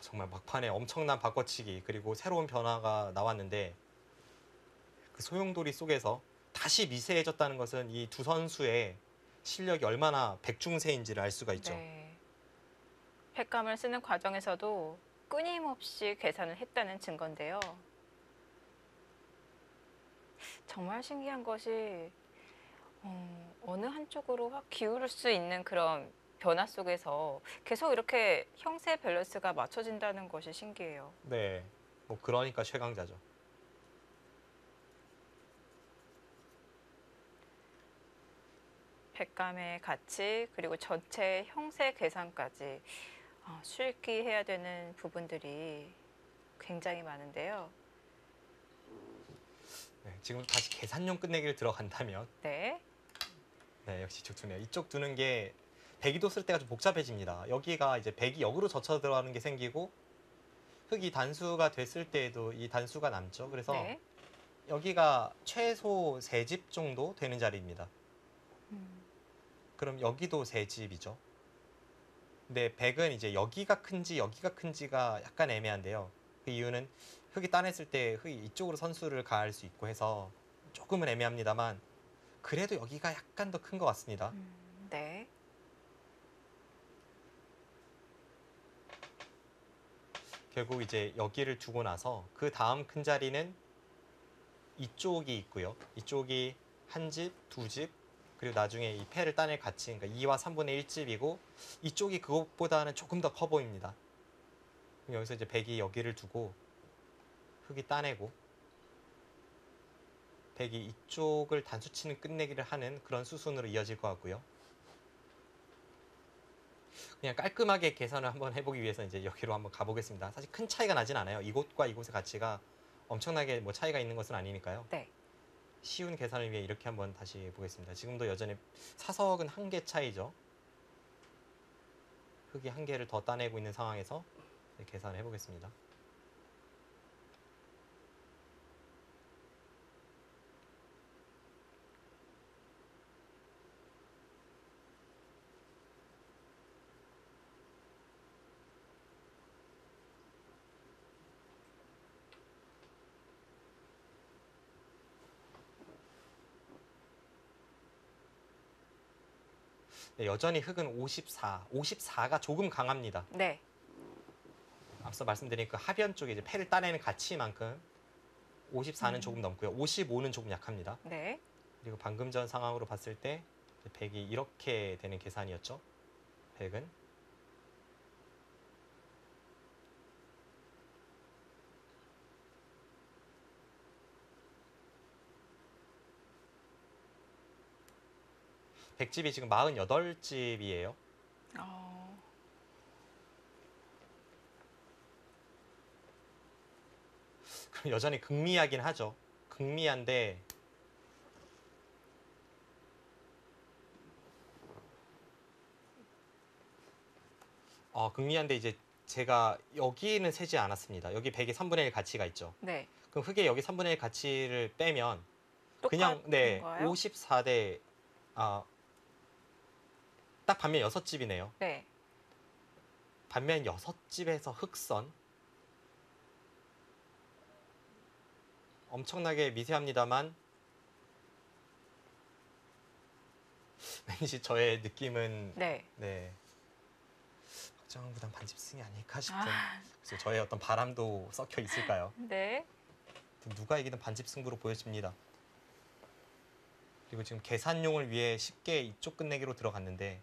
정말 막판에 엄청난 바꿔치기 그리고 새로운 변화가 나왔는데 그 소용돌이 속에서 다시 미세해졌다는 것은 이 두 선수의 실력이 얼마나 백중세인지를 알 수가 있죠. 네. 횟감을 쓰는 과정에서도 끊임없이 계산을 했다는 증거인데요. 정말 신기한 것이 어느 한쪽으로 확 기울을 수 있는 그런 변화 속에서 계속 이렇게 형세 밸런스가 맞춰진다는 것이 신기해요. 네, 뭐 그러니까 최강자죠. 백감의 가치 그리고 전체 형세 계산까지 수익기해야 되는 부분들이 굉장히 많은데요. 네, 지금 다시 계산용 끝내기를 들어간다면 네. 네, 역시 이쪽 두네요. 이쪽 두는 게 백이도 쓸 때가 좀 복잡해집니다. 여기가 이제 백이 역으로 젖혀 들어가는 게 생기고 흑이 단수가 됐을 때에도 이 단수가 남죠. 그래서 네. 여기가 최소 3집 정도 되는 자리입니다. 그럼 여기도 3집이죠. 근데 백은 이제 여기가 큰지 여기가 큰지가 약간 애매한데요. 그 이유는 흑이 따냈을 때 흑이 이쪽으로 선수를 가할 수 있고 해서 조금은 애매합니다만 그래도 여기가 약간 더 큰 것 같습니다. 네. 결국 이제 여기를 두고 나서 그 다음 큰 자리는 이쪽이 있고요. 이쪽이 한 집, 두 집, 그리고 나중에 이 패를 따낼 가치, 그러니까 2와 3분의 1집이고 이쪽이 그것보다는 조금 더 커 보입니다. 그럼 여기서 이제 백이 여기를 두고 흑이 따내고 백이 이쪽을 단수치는 끝내기를 하는 그런 수순으로 이어질 것 같고요. 그냥 깔끔하게 계산을 한번 해보기 위해서 이제 여기로 한번 가보겠습니다. 사실 큰 차이가 나진 않아요. 이곳과 이곳의 가치가 엄청나게 뭐 차이가 있는 것은 아니니까요. 네. 쉬운 계산을 위해 이렇게 한번 다시 보겠습니다. 지금도 여전히 사석은 한 개 차이죠. 흑이 한 개를 더 따내고 있는 상황에서 계산을 해보겠습니다. 네, 여전히 흑은 54, 54가 조금 강합니다. 네. 앞서 말씀드린 그 하변 쪽에 이제 패를 따내는 가치만큼 54는 조금 넘고요. 55는 조금 약합니다. 네. 그리고 방금 전 상황으로 봤을 때 100이 이렇게 되는 계산이었죠. 100은 백집이 지금 48집이에요. 어, 그럼 여전히 극미하긴 하죠. 극미한데 극미한데 이제 제가 여기는 세지 않았습니다. 여기 100의 3분의 1 가치가 있죠. 네. 그럼 흑의 여기 3분의 1 가치를 빼면 그냥 똑같은가요? 54대 딱 반면 6집이네요. 네. 반면 6집에서 흑선 엄청나게 미세합니다만 왠지 저의 느낌은 네. 박정환 구단 반집승이 아닐까 싶은 아, 그래서 저의 어떤 바람도 섞여 있을까요? 네. 누가 이기든 반집승부로 보여집니다. 그리고 지금 계산용을 위해 쉽게 이쪽 끝내기로 들어갔는데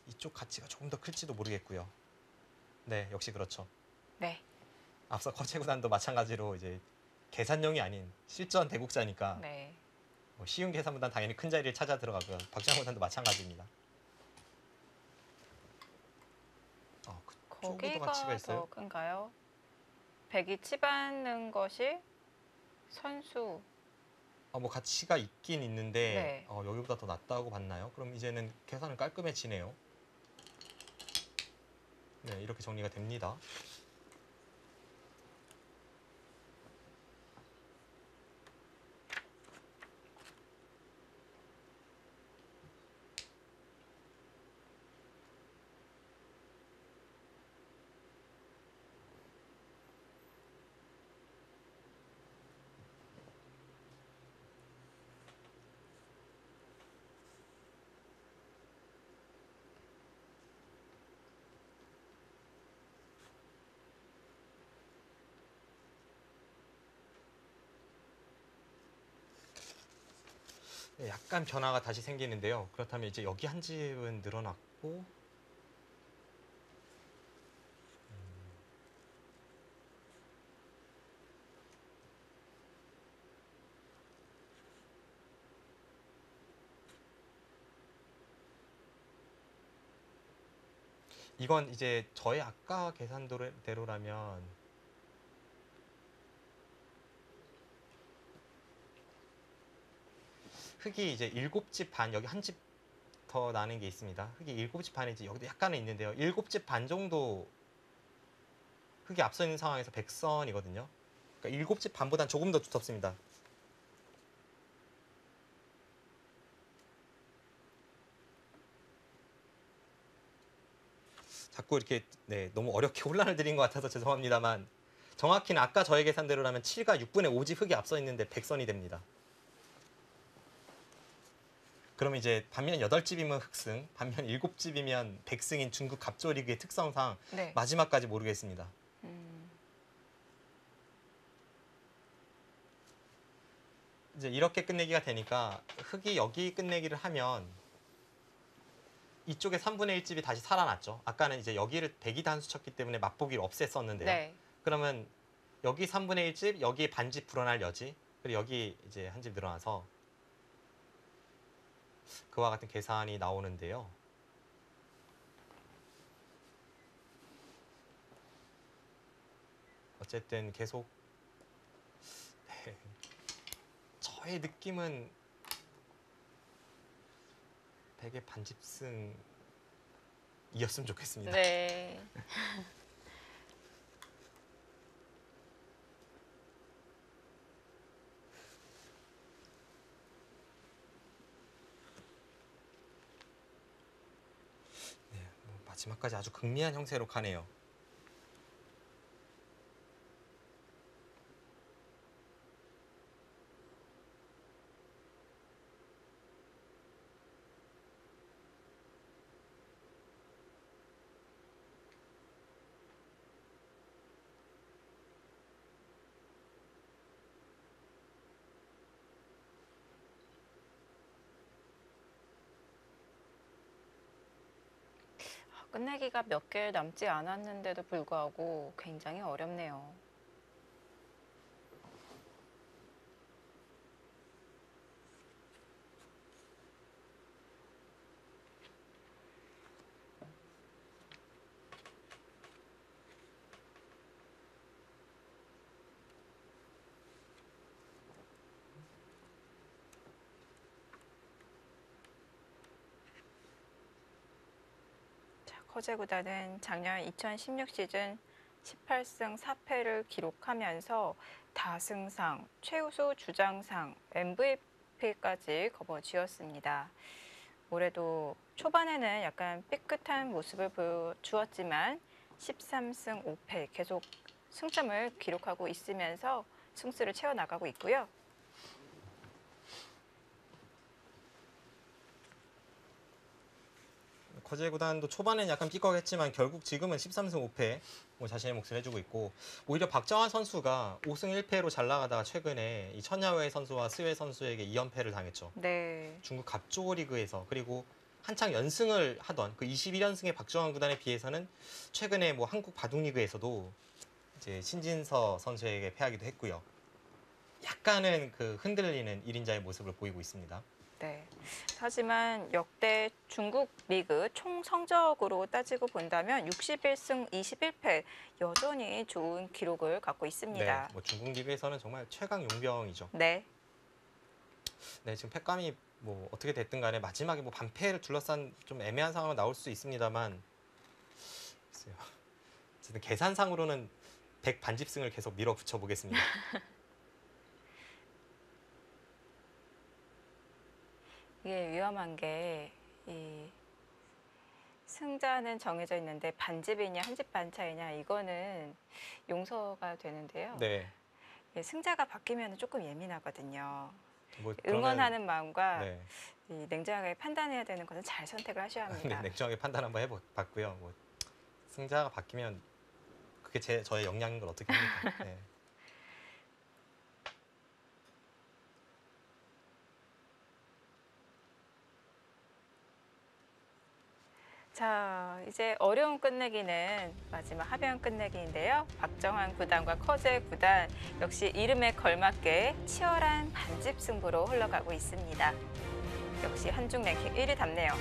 이쪽 가치가 조금 더 클지도 모르겠고요. 네, 역시 그렇죠. 네. 앞서 거제 구단도 마찬가지로 이제 계산용이 아닌 실전 대국자니까 네. 뭐 쉬운 계산보단 당연히 큰 자리를 찾아 들어가고요. 박정환 구단도 마찬가지입니다. 그쪽에도 가치가 거기가 있어요? 더 큰가요? 백이 치받는 것이 선수. 뭐 가치가 있긴 있는데 네. 여기보다 더 낫다고 봤나요? 그럼 이제는 계산은 깔끔해지네요. 네, 이렇게 정리가 됩니다. 네, 약간 변화가 다시 생기는데요. 그렇다면 이제 여기 한 집은 늘어났고 이건 이제 저의 아까 계산대로라면 흑이 이제 7집 반, 여기 한 집 더 나는 게 있습니다. 흑이 7집 반이지 여기도 약간은 있는데요. 7집 반 정도 흑이 앞서 있는 상황에서 백선이거든요. 그러니까 7집 반보단 조금 더 두텁습니다. 자꾸 이렇게 너무 어렵게 혼란을 드린 것 같아서 죄송합니다만 정확히는 아까 저의 계산대로라면 7과 6분의 5집 흑이 앞서 있는데 백선이 됩니다. 그럼 이제 반면 8집이면 흑승, 반면 7집이면 백승인 중국 갑조 리그의 특성상 네. 마지막까지 모르겠습니다. 이제 이렇게 끝내기가 되니까 흑이 여기 끝내기를 하면 이쪽에 3분의 1집이 다시 살아났죠. 아까는 이제 여기를 대기 단수 쳤기 때문에 맛보기를 없앴었는데요. 네. 그러면 여기 3분의 1집, 여기 반집 불어날 여지, 그리고 여기 이제 한 집 늘어나서 그와 같은 계산이 나오는데요. 어쨌든 계속 네. 저의 느낌은 100의 반집승이었으면 좋겠습니다. 네. 마지막까지 아주 극미한 형태로 가네요. 끝내기가 몇 개 남지 않았는데도 불구하고 굉장히 어렵네요. 커제 구단은 작년 2016 시즌 18승 4패를 기록하면서 다승상, 최우수 주장상, MVP까지 거머쥐었습니다. 올해도 초반에는 약간 삐끗한 모습을 보여주었지만 13승 5패 계속 승점을 기록하고 있으면서 승수를 채워나가고 있고요. 커제 구단도 초반엔 약간 삐걱했지만 결국 지금은 13승 5패 자신의 몫을 해주고 있고, 오히려 박정환 선수가 5승 1패로 잘 나가다가 최근에 이 천야웨이 선수와 스웨 선수에게 2연패를 당했죠. 네. 중국 갑조 리그에서. 그리고 한창 연승을 하던 그 21연승의 박정환 구단에 비해서는 최근에 뭐 한국 바둑 리그에서도 이제 신진서 선수에게 패하기도 했고요. 약간은 그 흔들리는 1인자의 모습을 보이고 있습니다. 네. 하지만 역대 중국 리그 총 성적으로 따지고 본다면 61승 21패 여전히 좋은 기록을 갖고 있습니다. 네, 뭐 중국 리그에서는 정말 최강 용병이죠. 네. 네, 지금 패감이 뭐 어떻게 됐든 간에 마지막에 뭐 반패를 둘러싼 좀 애매한 상황은 나올 수 있습니다만, 글쎄요. 어쨌든 계산상으로는 100 반집승을 계속 밀어붙여 보겠습니다. 이게 위험한 게 이 승자는 정해져 있는데 반집이냐 한 집 반 차이냐 이거는 용서가 되는데요. 네. 예, 승자가 바뀌면 조금 예민하거든요. 뭐 그러면, 응원하는 마음과 네. 이 냉정하게 판단해야 되는 것은 잘 선택을 하셔야 네, 합니다. 냉정하게 판단 한번 해봤고요. 뭐 승자가 바뀌면 그게 저의 역량인 걸 어떻게 합니까? 네. 자, 이제 어려운 끝내기는 마지막 하변 끝내기인데요. 박정환 구단과 커제 구단 역시 이름에 걸맞게 치열한 반집 승부로 흘러가고 있습니다. 역시 한중 랭킹 1위 답네요.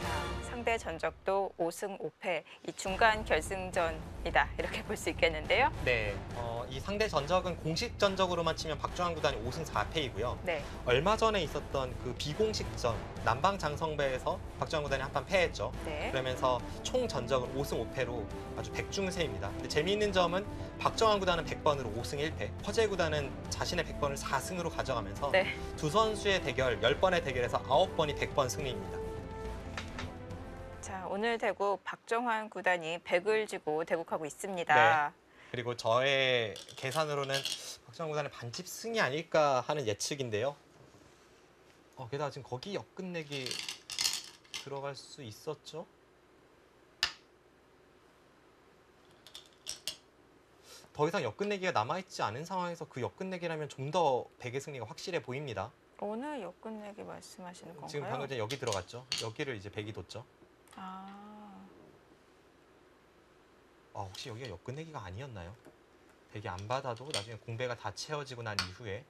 자, 상대 전적도 5승 5패, 이 중간 결승전이다 이렇게 볼 수 있겠는데요. 네, 이 상대 전적은 공식 전적으로만 치면 박정환 구단이 5승 4패이고요. 네, 얼마 전에 있었던 그 비공식전 남방 장성배에서 박정환 구단이 한 판 패했죠. 네, 그러면서 총 전적은 5승 5패로 아주 백중세입니다. 근데 재미있는 점은 박정환 구단은 100번으로 5승 1패, 커제 구단은 자신의 100번을 4승으로 가져가면서 네. 두 선수의 대결, 10번의 대결에서 9번이 100번 승리입니다. 자, 오늘 대구 박정환 구단이 100을 지고 대국하고 있습니다. 그리고 저의 계산으로는 박정환 구단의 반집 승이 아닐까 하는 예측인데요. 게다가 지금 거기 역끝내기 들어갈 수 있었죠? 더 이상 역끝내기가 남아있지 않은 상황에서 그 역끝내기라면 좀 더 100의 승리가 확실해 보입니다. 어느 역끝내기 말씀하시는 건가요? 지금 방금 전에 여기 들어갔죠. 여기를 이제 백이 뒀죠. 아, 혹시 여기가 역끝내기가 아니었나요? 백이 안 받아도 나중에 공배가 다 채워지고 난 이후에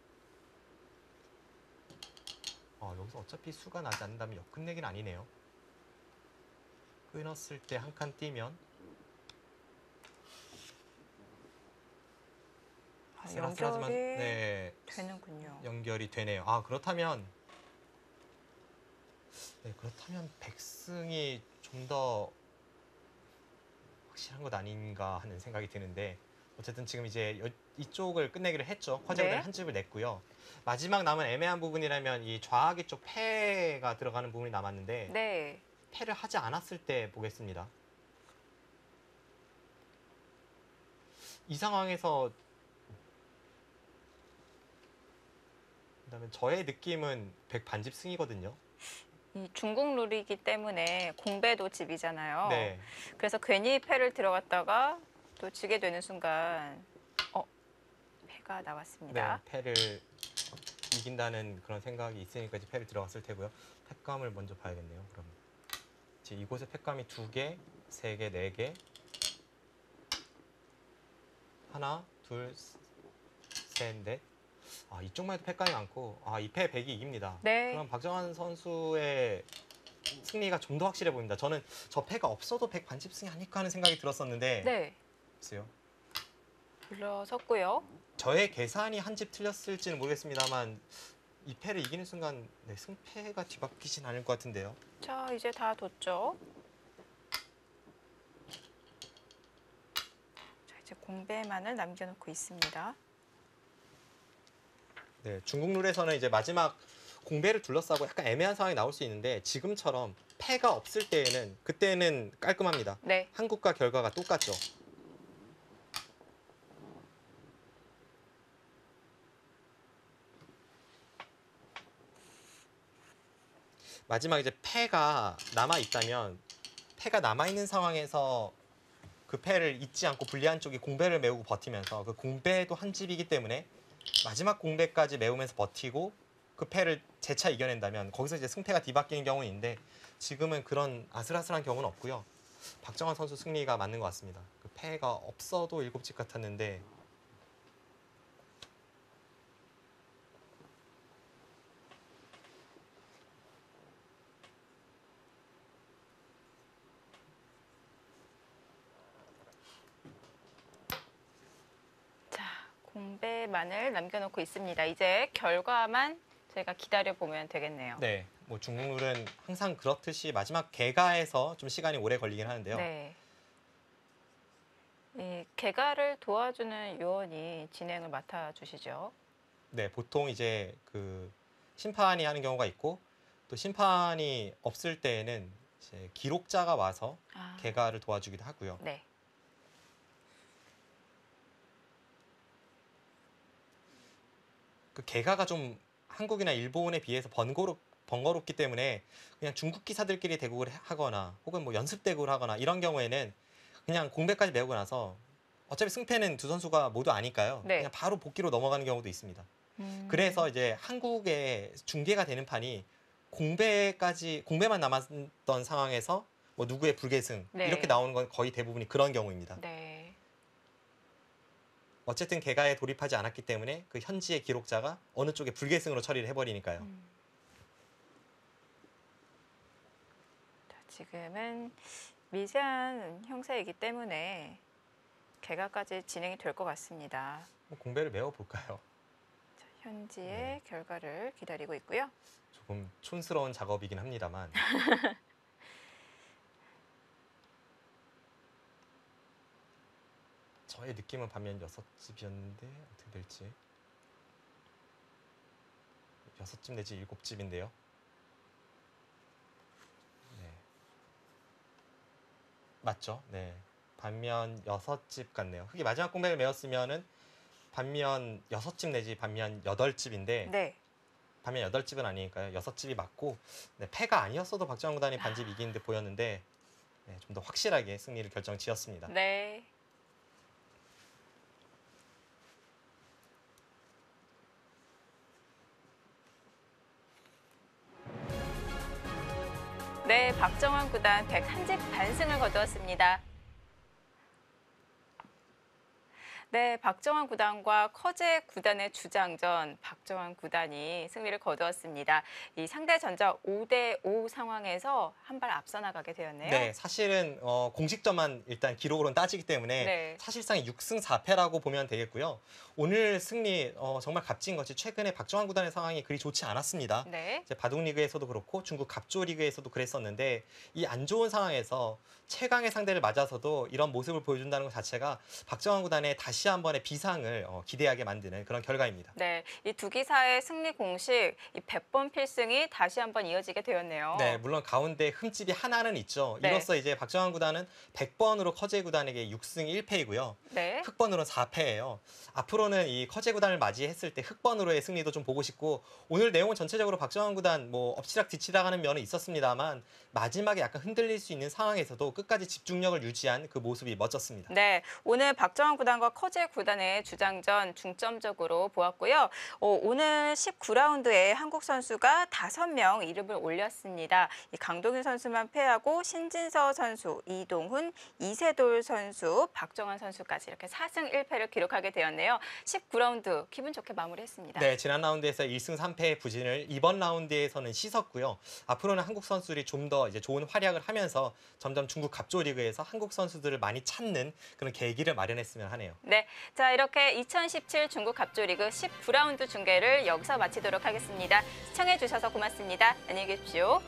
여기서 어차피 수가 나지 않는다면 역끝내기는 아니네요. 끊었을 때 한 칸 띄면 아슬아슬하지만 연결이 네, 되는군요. 연결이 되네요. 그렇다면 백승이 좀 더 확실한 것 아닌가 하는 생각이 드는데 어쨌든 지금 이제 이쪽을 끝내기를 했죠. 화제구단 네. 한 집을 냈고요. 마지막 남은 애매한 부분이라면 이 좌하기 쪽 패가 들어가는 부분이 남았는데 네. 패를 하지 않았을 때 보겠습니다. 이 상황에서 그다음에 저의 느낌은 백 반집 승이거든요. 이 중국 룰이기 때문에 공배도 집이잖아요. 네. 그래서 괜히 패를 들어갔다가 또 지게 되는 순간 패가 나왔습니다. 네, 패를 이긴다는 그런 생각이 있으니까 이제 패를 들어갔을 테고요. 패감을 먼저 봐야겠네요. 그럼 이곳에 패감이 2개, 3개, 4개, 하나, 둘, 셋, 넷. 이쪽만 해도 패감이 많고 이 패 백이 이깁니다. 네. 그럼 박정환 선수의 승리가 좀 더 확실해 보입니다. 저는 저 패가 없어도 백 반집 승이 아닐까 하는 생각이 들었었는데 네. 글쎄요. 물러섰고요. 저의 계산이 한 집 틀렸을지는 모르겠습니다만 이 패를 이기는 순간 승패가 뒤바뀌진 않을 것 같은데요. 자, 이제 다 뒀죠. 자, 이제 공배만을 남겨놓고 있습니다. 네, 중국 룰에서는 이제 마지막 공배를 둘러싸고 약간 애매한 상황이 나올 수 있는데 지금처럼 패가 없을 때에는 그때는 깔끔합니다. 네. 한국과 결과가 똑같죠. 마지막 이제 패가 남아 있다면 패가 남아 있는 상황에서 그 패를 잊지 않고 불리한 쪽이 공배를 메우고 버티면서 그 공배도 한 집이기 때문에 마지막 공배까지 메우면서 버티고 그 패를 재차 이겨낸다면 거기서 이제 승패가 뒤바뀌는 경우는 있는데 지금은 그런 아슬아슬한 경우는 없고요. 박정환 선수 승리가 맞는 것 같습니다. 그 패가 없어도 7집 같았는데 자, 공배만을 남겨놓고 있습니다. 이제 결과만 저희가 기다려보면 되겠네요. 네, 뭐 중국 룰은 항상 그렇듯이 마지막 개가에서 좀 시간이 오래 걸리긴 하는데요. 네. 이 개가를 도와주는 요원이 진행을 맡아주시죠. 네, 보통 이제 그 심판이 하는 경우가 있고 또 심판이 없을 때에는 이제 기록자가 와서 개가를 도와주기도 하고요. 네. 그 개가가 좀 한국이나 일본에 비해서 번거롭기 때문에 그냥 중국 기사들끼리 대국을 하거나 혹은 뭐 연습 대국을 하거나 이런 경우에는 그냥 공배까지 메우고 나서 어차피 승패는 두 선수가 모두 아니까요. 네. 그냥 바로 복귀로 넘어가는 경우도 있습니다. 그래서 이제 한국의 중계가 되는 판이 공배만 남았던 상황에서 뭐 누구의 불계승 네. 이렇게 나오는 건 거의 대부분이 그런 경우입니다. 네. 어쨌든 개가에 돌입하지 않았기 때문에 그 현지의 기록자가 어느 쪽에 불계승으로 처리를 해버리니까요. 자, 지금은 미세한 형사이기 때문에 개가까지 진행이 될 것 같습니다. 공배를 메워볼까요? 자, 현지의 결과를 기다리고 있고요. 조금 촌스러운 작업이긴 합니다만 저의 느낌은 반면 6집이었는데 어떻게 될지 6집 내지 7집인데요. 네. 맞죠? 네. 반면 6집 같네요. 흑이 마지막 공백을 메웠으면은 반면 6집 내지 반면 8집인데 네. 반면 8집은 아니니까요. 6집이 맞고 네, 패가 아니었어도 박정환 구단이 반집 이기는 듯 보였는데 네, 좀 더 확실하게 승리를 결정지었습니다. 네. 네, 박정환 구단 101집 반승을 거두었습니다. 네, 박정환 구단과 커제 구단의 주장전, 박정환 구단이 승리를 거두었습니다. 이 상대 전적 5대5 상황에서 한 발 앞서 나가게 되었네요. 네, 사실은 공식점만 일단 기록으로는 따지기 때문에 네. 사실상 6승 4패라고 보면 되겠고요. 오늘 승리 정말 값진 것이 최근에 박정환 구단의 상황이 그리 좋지 않았습니다. 네. 이제 바둑 리그에서도 그렇고 중국 갑조 리그에서도 그랬었는데 이 안 좋은 상황에서 최강의 상대를 맞아서도 이런 모습을 보여준다는 것 자체가 박정환 구단의 다시 한 번의 비상을 기대하게 만드는 그런 결과입니다. 네, 이 두 기사의 승리 공식, 이 100번 필승이 다시 한번 이어지게 되었네요. 네, 물론 가운데 흠집이 하나는 있죠. 네. 이로써 이제 박정환 구단은 100번으로 커제 구단에게 6승 1패이고요. 네. 흑번으로는 4패예요. 앞으로는 이 커제 구단을 맞이했을 때 흑번으로의 승리도 좀 보고 싶고 오늘 내용은 전체적으로 박정환 구단 뭐 엎치락 뒤치락 하는 면은 있었습니다만 마지막에 약간 흔들릴 수 있는 상황에서도 끝까지 집중력을 유지한 그 모습이 멋졌습니다. 네, 오늘 박정환 구단과 커제 구단의 주장전 중점적으로 보았고요. 오늘 19라운드에 한국 선수가 5명 이름을 올렸습니다. 이 강동윤 선수만 패하고 신진서 선수, 이동훈, 이세돌 선수, 박정환 선수까지 이렇게 4승 1패를 기록하게 되었네요. 19라운드 기분 좋게 마무리했습니다. 네, 지난 라운드에서 1승 3패의 부진을 이번 라운드에서는 씻었고요. 앞으로는 한국 선수들이 좀 더 이제 좋은 활약을 하면서 점점 중국 갑조 리그에서 한국 선수들을 많이 찾는 그런 계기를 마련했으면 하네요. 네, 자 이렇게 2017 중국 갑조 리그 19라운드 중계를 여기서 마치도록 하겠습니다. 시청해 주셔서 고맙습니다. 안녕히 계십시오.